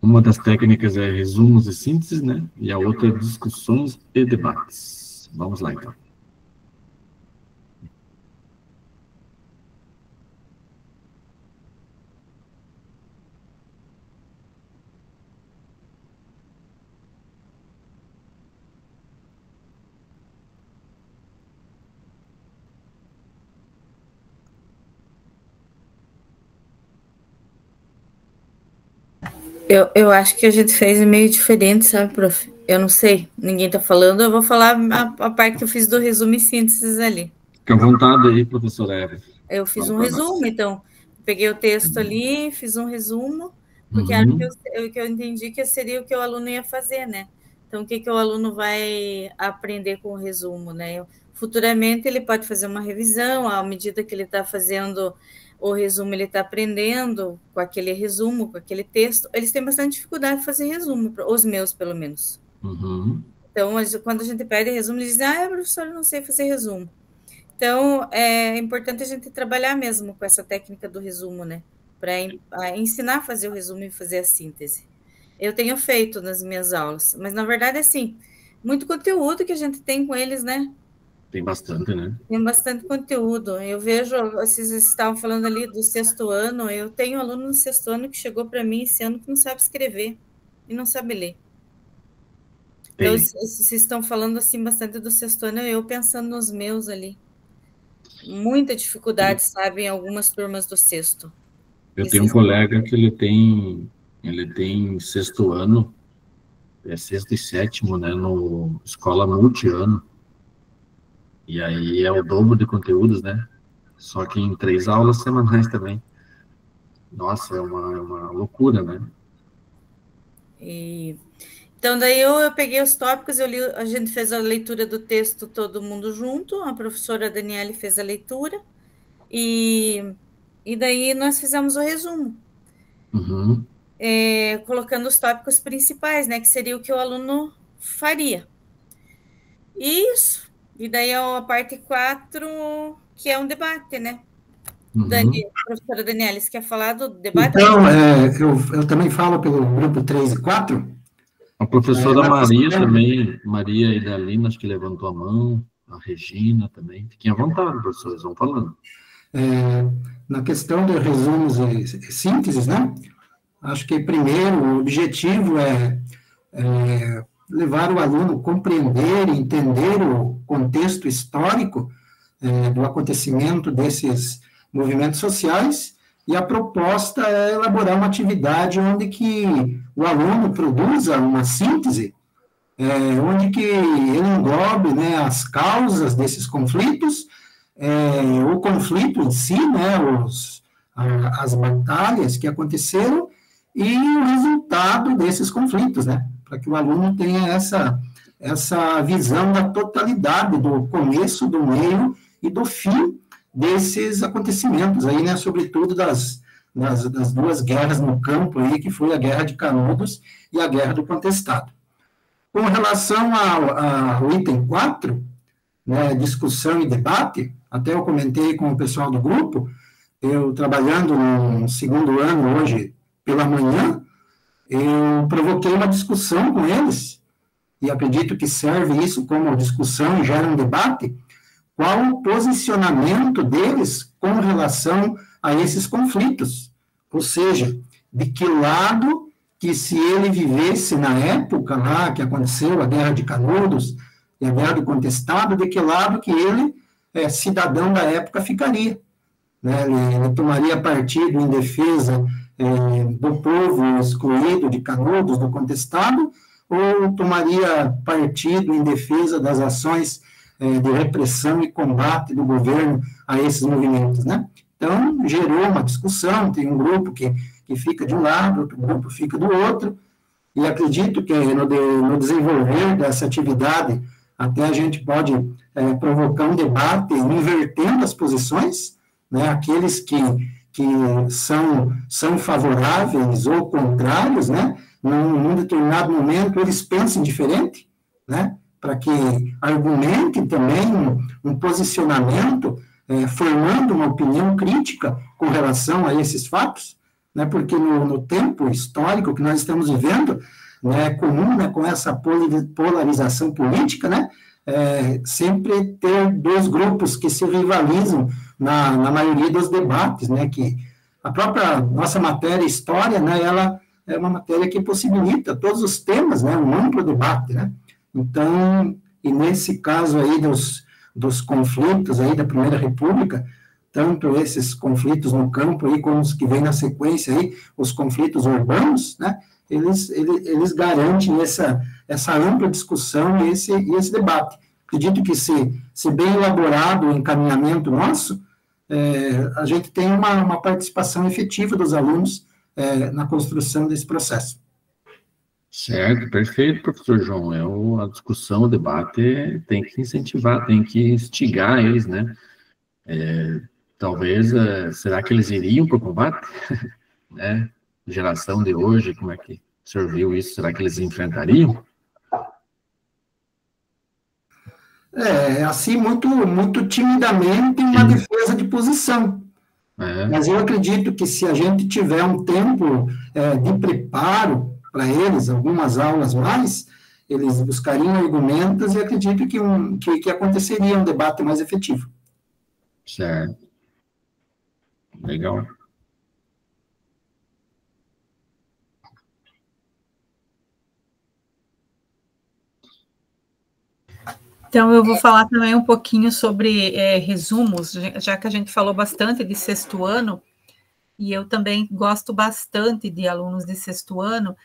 Uma das técnicas é resumos e síntese, né? E a outra é discussões e debates. Vamos lá, então. Eu acho que a gente fez meio diferente, sabe, prof? Eu não sei, ninguém tá falando, eu vou falar a parte que eu fiz do resumo e síntese ali. Fique à vontade aí, professora Eva. Eu fiz um resumo, então. Peguei o texto ali, fiz um resumo, porque era o que eu entendi que seria o que o aluno ia fazer, né? Então, o que o aluno vai aprender com o resumo, né? Futuramente, ele pode fazer uma revisão, à medida que ele está fazendo o resumo, ele está aprendendo com aquele resumo, com aquele texto. Eles têm bastante dificuldade de fazer resumo, os meus, pelo menos. Então, quando a gente pede resumo, eles dizem, professor, eu não sei fazer resumo. Então, é importante a gente trabalhar mesmo com essa técnica do resumo, né? Para ensinar a fazer o resumo e fazer a síntese. Eu tenho feito nas minhas aulas, mas, na verdade, assim, muito conteúdo que a gente tem com eles, né? Tem bastante, né? Tem bastante conteúdo. Eu vejo, vocês estavam falando ali do 6º ano, eu tenho um aluno no 6º ano que chegou para mim esse ano que não sabe escrever e não sabe ler. Então, vocês estão falando, assim, bastante do 6º ano, eu pensando nos meus ali. Muita dificuldade, sabe, em algumas turmas do 6º. Eu tenho um colega que ele tem 6º ano, 6º e 7º, né, no escola multi-ano. E aí é o dobro de conteúdos, né? Só que em 3 aulas semanais também. Nossa, é uma loucura, né? Então, daí eu peguei os tópicos, a gente fez a leitura do texto todo mundo junto, a professora Daniele fez a leitura, e daí nós fizemos o resumo. Colocando os tópicos principais, né? Que seria o que o aluno faria. Isso. E daí a parte 4, que é um debate, né? Professora Daniela, você quer falar do debate? Então, eu também falo pelo grupo 3 e 4. A professora Maria também, Maria Idalina, acho que levantou a mão, a Regina também. Fiquem à vontade, professores, vão falando. Na questão de resumos e sínteses, né? Acho que, primeiro, o objetivo é levar o aluno a compreender e entender o contexto histórico do acontecimento desses movimentos sociais, e a proposta é elaborar uma atividade onde que o aluno produza uma síntese, onde que ele englobe, né, as causas desses conflitos, o conflito em si, né, as batalhas que aconteceram, e o resultado desses conflitos, né, para que o aluno tenha essa visão da totalidade, do começo, do meio e do fim desses acontecimentos aí, né, sobretudo das 2 guerras no campo aí, que foi a Guerra de Canudos e a Guerra do Contestado. Com relação ao item 4, né, discussão e debate, até eu comentei com o pessoal do grupo, eu trabalhando no 2º ano hoje, pela manhã, eu provoquei uma discussão com eles, e acredito que serve isso como discussão e gera um debate, qual o posicionamento deles com relação a esses conflitos. Ou seja, de que lado que, se ele vivesse na época lá que aconteceu a Guerra de Canudos e a Guerra do Contestado, de que lado que ele, cidadão da época, ficaria. Né? Ele tomaria partido em defesa do povo excluído de Canudos, do Contestado, ou tomaria partido em defesa das ações de repressão e combate do governo a esses movimentos, né? Então, gerou uma discussão, tem um grupo que fica de um lado, outro grupo fica do outro, e acredito que no desenvolver dessa atividade, até a gente pode provocar um debate invertendo as posições, né? Aqueles que são favoráveis ou contrários, né? Num determinado momento, eles pensam diferente, né? Para que argumentem também um posicionamento, formando uma opinião crítica com relação a esses fatos, né? Porque no tempo histórico que nós estamos vivendo, né, é comum, né, com essa polarização política, né, sempre ter dois grupos que se rivalizam na maioria dos debates, né, que a própria nossa matéria História, né, ela é uma matéria que possibilita todos os temas, né, um amplo debate, né. Então, e nesse caso aí dos conflitos aí da Primeira República, tanto esses conflitos no campo aí, como os que vêm na sequência aí, os conflitos urbanos, né, eles garantem essa ampla discussão e esse debate. Acredito que se bem elaborado o encaminhamento nosso, a gente tem uma participação efetiva dos alunos na construção desse processo. Certo, perfeito, professor João. A discussão, o debate tem que incentivar, tem que instigar eles, né? Talvez, será que eles iriam para o combate? Né? Geração de hoje, como é que o senhor viu isso? Será que eles enfrentariam? Assim, muito timidamente, uma defesa de posição. Mas eu acredito que se a gente tiver um tempo de preparo para eles, algumas aulas mais, eles buscariam argumentos e acredito que aconteceria um debate mais efetivo. Certo. Legal. Então, eu vou falar também um pouquinho sobre resumos, já que a gente falou bastante de sexto ano, e eu também gosto bastante de alunos de sexto ano,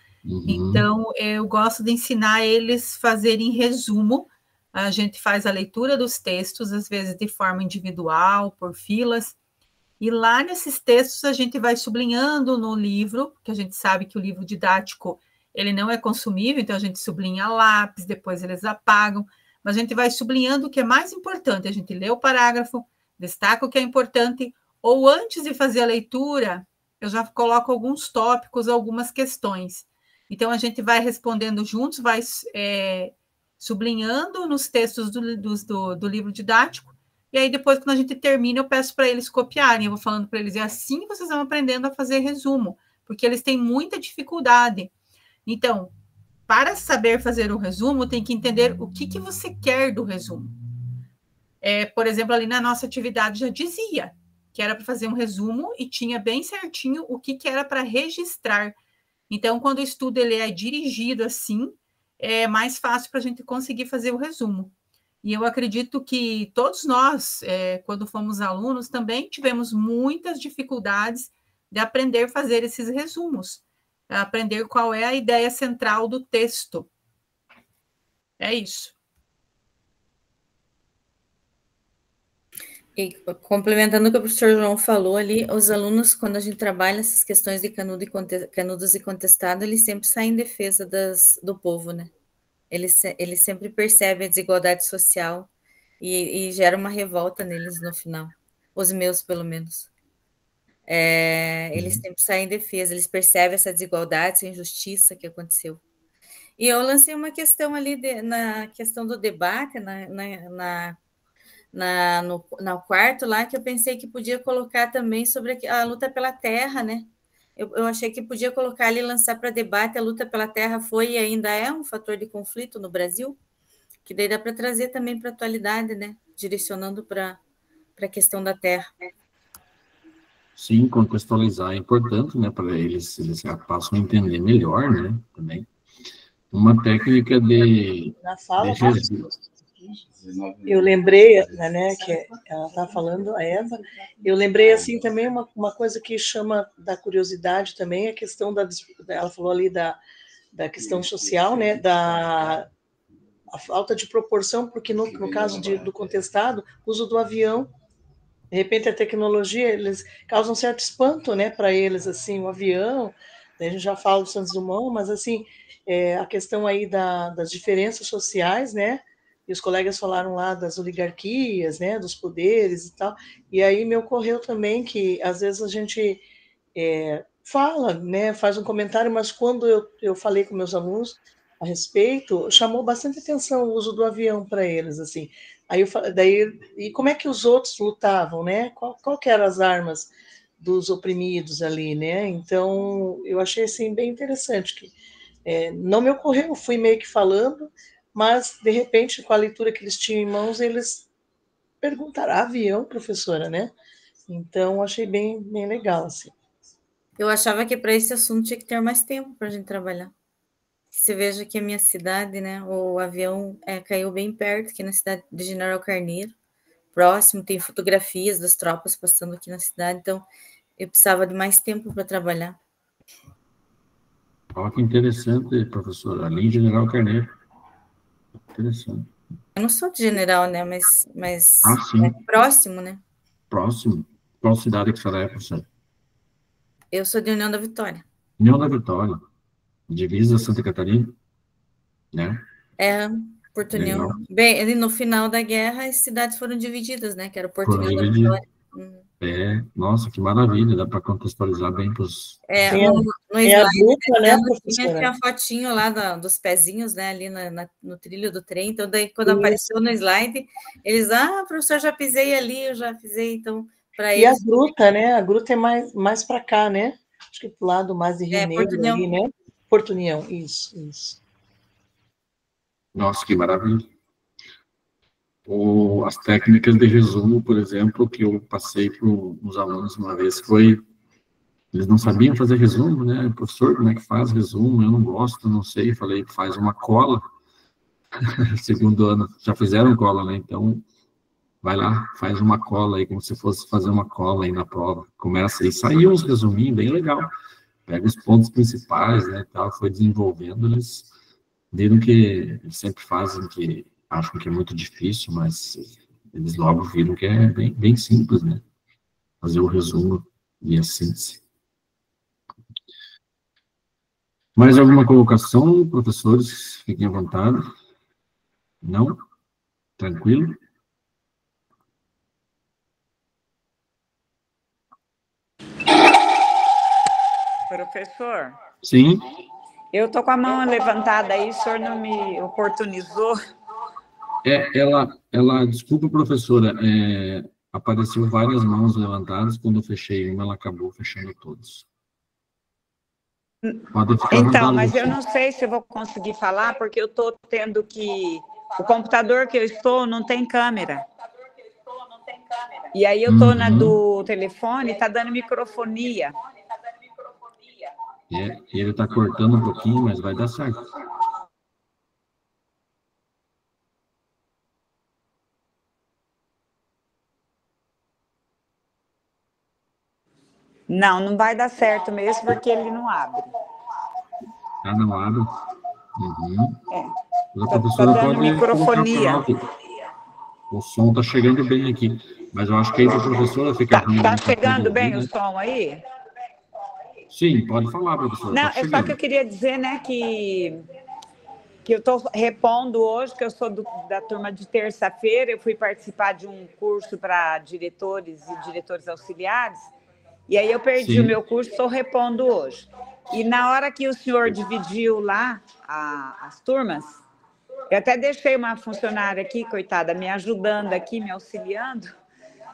então eu gosto de ensinar eles a fazerem resumo. A gente faz a leitura dos textos, às vezes de forma individual, por filas, e lá nesses textos a gente vai sublinhando no livro, que a gente sabe que o livro didático ele não é consumível, então a gente sublinha a lápis, depois eles apagam, mas a gente vai sublinhando o que é mais importante, a gente lê o parágrafo, destaca o que é importante, ou antes de fazer a leitura, eu já coloco alguns tópicos, algumas questões. Então, a gente vai respondendo juntos, vai sublinhando nos textos do livro didático, e aí depois, quando a gente termina, eu peço para eles copiarem, eu vou falando para eles, é assim que vocês vão aprendendo a fazer resumo, porque eles têm muita dificuldade. Então, para saber fazer o resumo, tem que entender o que você quer do resumo. Por exemplo, ali na nossa atividade já dizia que era para fazer um resumo e tinha bem certinho o que era para registrar. Então, quando o estudo ele é dirigido assim, é mais fácil para a gente conseguir fazer o resumo. E eu acredito que todos nós, quando fomos alunos, também tivemos muitas dificuldades de aprender a fazer esses resumos, aprender qual é a ideia central do texto. É isso. E complementando o que o professor João falou ali, os alunos, quando a gente trabalha essas questões de canudos e contestado, eles sempre saem em defesa do povo, né? Eles sempre percebem a desigualdade social e gera uma revolta neles no final. Os meus, pelo menos. Eles sempre saem em defesa, eles percebem essa desigualdade, essa injustiça que aconteceu. E eu lancei uma questão ali, na questão do debate, no quarto lá, que eu pensei que podia colocar também sobre a luta pela terra, né? Eu achei que podia colocar ali, lançar para debate, a luta pela terra foi e ainda é um fator de conflito no Brasil, que daí dá para trazer também para a atualidade, né? direcionando para a questão da terra. Sim, contextualizar é importante, né, para eles passam a entender melhor, né, também. Uma técnica de... Na fala, eu lembrei, né, que ela está falando, a Eva, eu lembrei, assim, também uma coisa que chama da curiosidade também, a questão ela falou ali da questão social, né, a falta de proporção, porque no caso do contestado, o uso do avião, de repente a tecnologia, eles causam um certo espanto, né, para eles, assim, o avião, a gente já fala do Santos Dumont, mas, assim, a questão aí das diferenças sociais, né, e os colegas falaram lá das oligarquias, né, dos poderes e tal, e aí me ocorreu também que, às vezes, a gente fala, né, faz um comentário, mas quando eu falei com meus alunos a respeito, chamou bastante atenção o uso do avião para eles, assim. Aí e como é que os outros lutavam, né? Qual que eram as armas dos oprimidos ali, né? Então, eu achei, assim, bem interessante, que não me ocorreu, eu fui meio que falando, mas, de repente, com a leitura que eles tinham em mãos, eles perguntaram, avião, professora, né? Então, achei bem, bem legal, assim. Eu achava que para esse assunto tinha que ter mais tempo para a gente trabalhar. Você veja que a minha cidade, né, o avião caiu bem perto, aqui na cidade de General Carneiro, próximo, tem fotografias das tropas passando aqui na cidade, então eu precisava de mais tempo para trabalhar. Olha que interessante, professora, ali em General Carneiro. Interessante. Eu não sou de General, né, mas sim. Próximo, né? Próximo. Qual cidade que você é, professora? Eu sou de União da Vitória. União da Vitória. Divisa Santa Catarina, né? Porto União. Bem, no final da guerra, as cidades foram divididas, né? Que era Porto União da Vitória. Nossa, que maravilha, dá para contextualizar bem para os... No slide, dupla, né, professora? Tinha a fotinho lá dos pezinhos, né? Ali no trilho do trem. Então, daí, quando apareceu no slide, eles, professor, já pisei ali, eu já pisei, então, para eles... E a gruta, né? A gruta é mais para cá, né? Acho que pro lado mais de Rio Negro ali, né? Porto União, isso. Nossa, que maravilha. As técnicas de resumo, por exemplo, que eu passei para os alunos uma vez, eles não sabiam fazer resumo, né? Professor, como é que faz resumo? Eu não gosto, não sei. Falei, faz uma cola. Segundo ano, já fizeram cola, né? Então, vai lá, faz uma cola aí, como se fosse fazer uma cola aí na prova. Começa aí, saiu uns resuminhos bem legal. Pega os pontos principais, né, tal, foi desenvolvendo, eles viram que eles sempre fazem, que acham que é muito difícil, mas eles logo viram que é bem, bem simples, né, fazer o resumo e a síntese. Mais alguma colocação, professores? Fiquem à vontade. Não? Tranquilo? Professor? Sim. Eu estou com a mão levantada aí, o senhor não me oportunizou? Desculpa, professora, apareceu várias mãos levantadas, quando eu fechei uma, ela acabou fechando todos. Então, mas eu não sei se eu vou conseguir falar, porque eu estou tendo que... O computador que eu estou não tem câmera. E aí eu estou na do telefone, está dando microfonia. E ele está cortando um pouquinho, mas vai dar certo. Não vai dar certo mesmo, porque ele não abre. Não abre? Uhum. Mas a Tá professora dando pode microfonia. O som está chegando bem aqui, mas eu acho que aí para a professora ficar... Está chegando bem o som aí? Sim, pode falar, professora. Não, é só que eu queria dizer, né, que eu estou repondo hoje, que eu sou da turma de terça-feira, eu fui participar de um curso para diretores e diretores auxiliares, e aí eu perdi o meu curso, estou repondo hoje. E na hora que o senhor dividiu lá as turmas, eu até deixei uma funcionária aqui, coitada, me ajudando aqui, me auxiliando.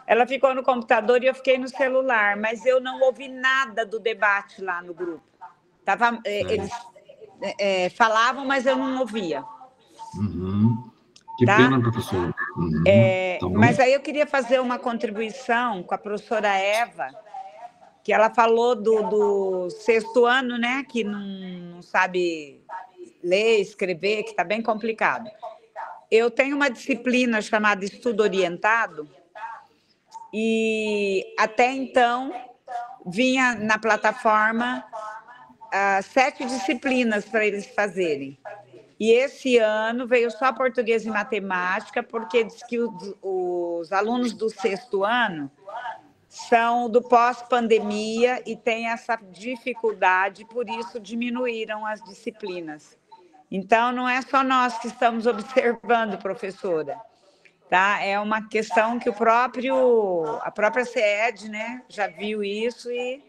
Ela ficou no computador e eu fiquei no celular, mas eu não ouvi nada do debate lá no grupo. Eles falavam, mas eu não ouvia. Que pena, professor. Tá Mas aí eu queria fazer uma contribuição com a professora Eva, que ela falou do 6º ano, né, que não sabe ler, escrever, que está bem complicado. Eu tenho uma disciplina chamada Estudo Orientado, e até então vinha na plataforma 7 disciplinas para eles fazerem. E esse ano veio só português e matemática, porque diz que os alunos do 6º ano são do pós-pandemia e têm essa dificuldade, por isso diminuíram as disciplinas. Então, não é só nós que estamos observando, professora, tá? É uma questão que a própria CED, né, já viu isso e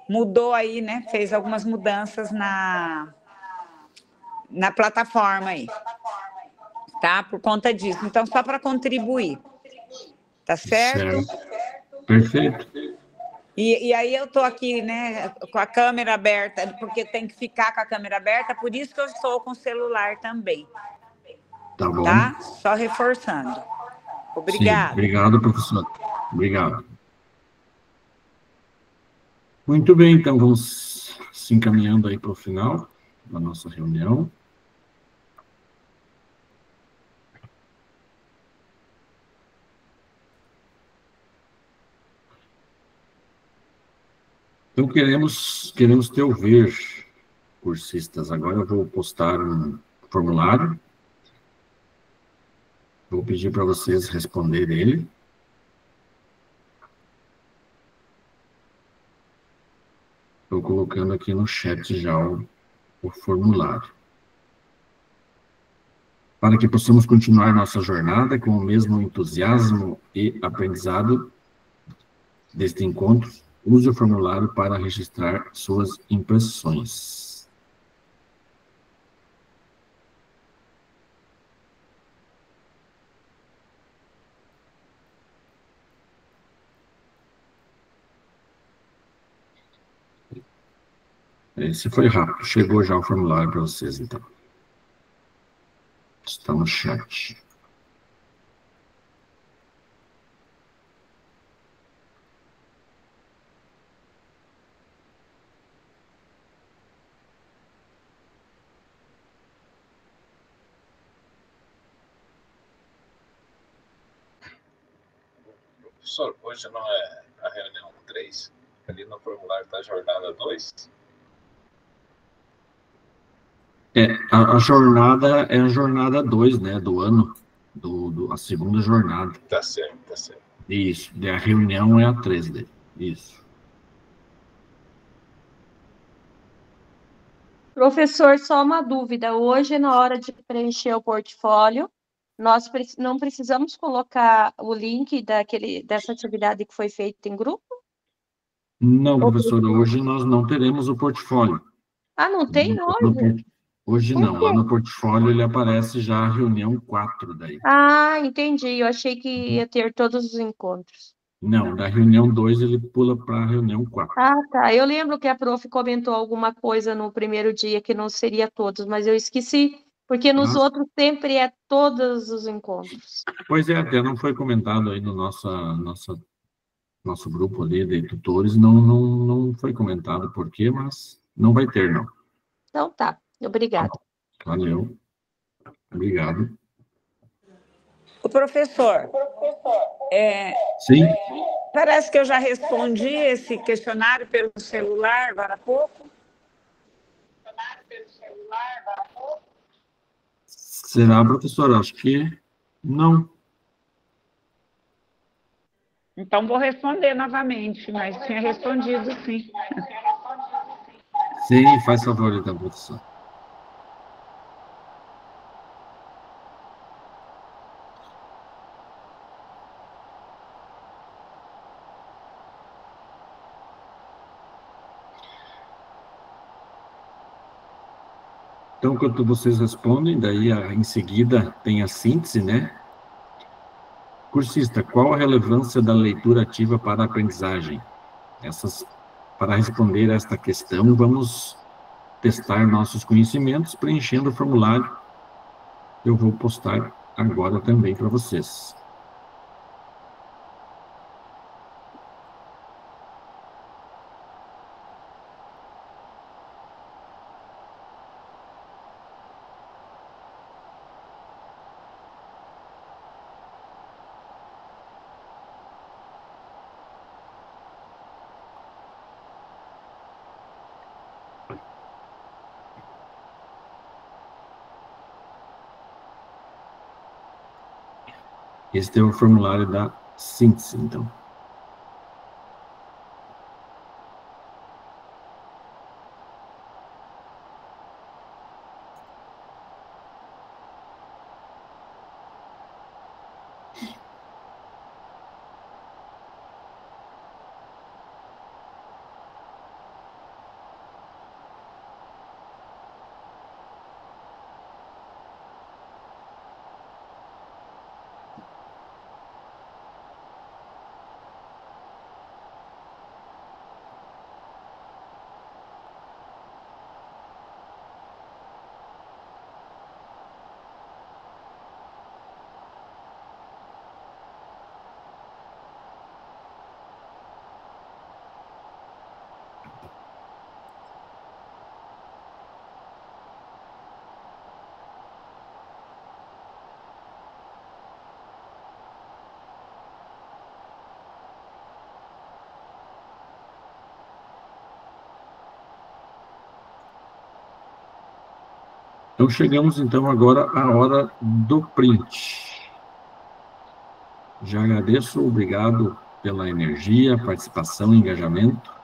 mudou aí, né, fez algumas mudanças na plataforma aí, tá? Por conta disso. Então, só para contribuir, tá certo? Perfeito. E aí eu estou aqui, né, com a câmera aberta, porque tem que ficar com a câmera aberta, por isso que eu estou com o celular também. Tá bom. Tá? Só reforçando. Obrigada. Sim, obrigado, professor. Obrigado. Muito bem, então vamos se encaminhando aí para o final da nossa reunião. Então, queremos te ouvir, cursistas. Agora eu vou postar um formulário. Vou pedir para vocês responderem ele. Estou colocando aqui no chat já o formulário. Para que possamos continuar nossa jornada com o mesmo entusiasmo e aprendizado deste encontro, use o formulário para registrar suas impressões. Esse foi rápido. Chegou já o formulário para vocês, então. Está no chat. Professor, hoje não é a reunião 3? Ali no formulário está a jornada 2? A jornada é a jornada 2, né, do ano, a segunda jornada. Tá certo, tá certo. Isso, a reunião é a 3 dele, isso. Professor, só uma dúvida. Hoje, na hora de preencher o portfólio, nós não precisamos colocar o link dessa atividade que foi feita em grupo? Não, professora, hoje nós não teremos o portfólio. Ah, não tem hoje? Hoje não, lá no portfólio ele aparece já a reunião 4 daí. Ah, entendi. Eu achei que ia ter todos os encontros. Não, da reunião 2 ele pula para a reunião 4. Ah, tá. Eu lembro que a prof comentou alguma coisa no primeiro dia que não seria todos, mas eu esqueci, porque nos outros sempre é todos os encontros. Pois é, até não foi comentado aí no nosso grupo ali de tutores, não foi comentado por quê, mas não vai ter, não. Então tá. Obrigada. Valeu. Obrigado. O professor, sim? Parece que eu já respondi esse questionário pelo celular agora há pouco. Será, professor? Acho que não. Então, vou responder novamente, mas tinha respondido, sim. Sim, faz favor, então, professor. Então, quando vocês respondem, daí em seguida tem a síntese, né? Cursista, qual a relevância da leitura ativa para a aprendizagem? Para responder a esta questão, vamos testar nossos conhecimentos preenchendo o formulário. Eu vou postar agora também para vocês. Esse é o formulário da síntese, então. Então, chegamos, então, agora à hora do print. Já agradeço, obrigado pela energia, participação e engajamento.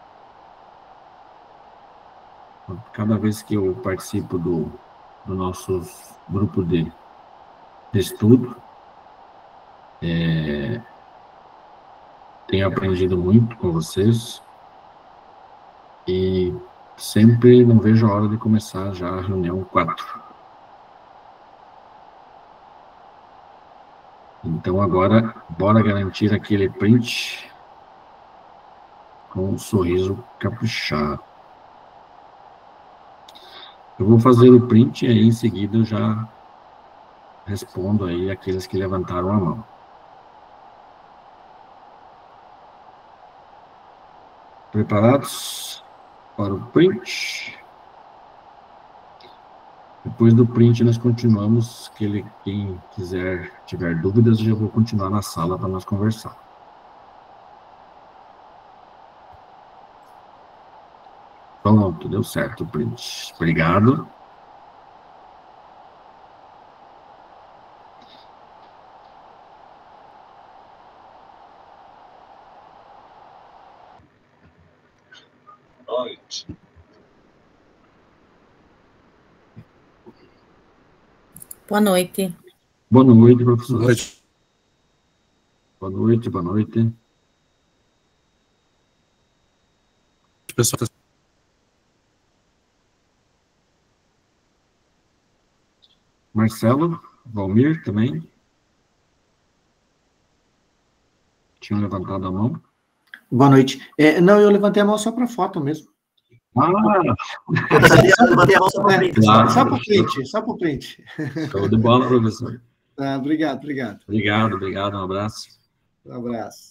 Cada vez que eu participo do nosso grupo de estudo, tenho aprendido muito com vocês e sempre não vejo a hora de começar já a reunião 4. Então, agora, bora garantir aquele print com um sorriso caprichado. Eu vou fazer o print e aí, em seguida, eu já respondo aí aqueles que levantaram a mão. Preparados para o print? Depois do print, nós continuamos. Quem tiver dúvidas, eu vou continuar na sala para nós conversar. Pronto, deu certo o print. Obrigado. Noite. Boa noite. Boa noite, professor. Boa noite. Boa noite, boa noite. Pessoal, Marcelo, Valmir também. Tinham levantado a mão. Boa noite. Não, eu levantei a mão só para foto mesmo. Eu levantei a mão só para print. Só para print, só para print. Show de bola, professor. Obrigado. Obrigado, um abraço. Um abraço.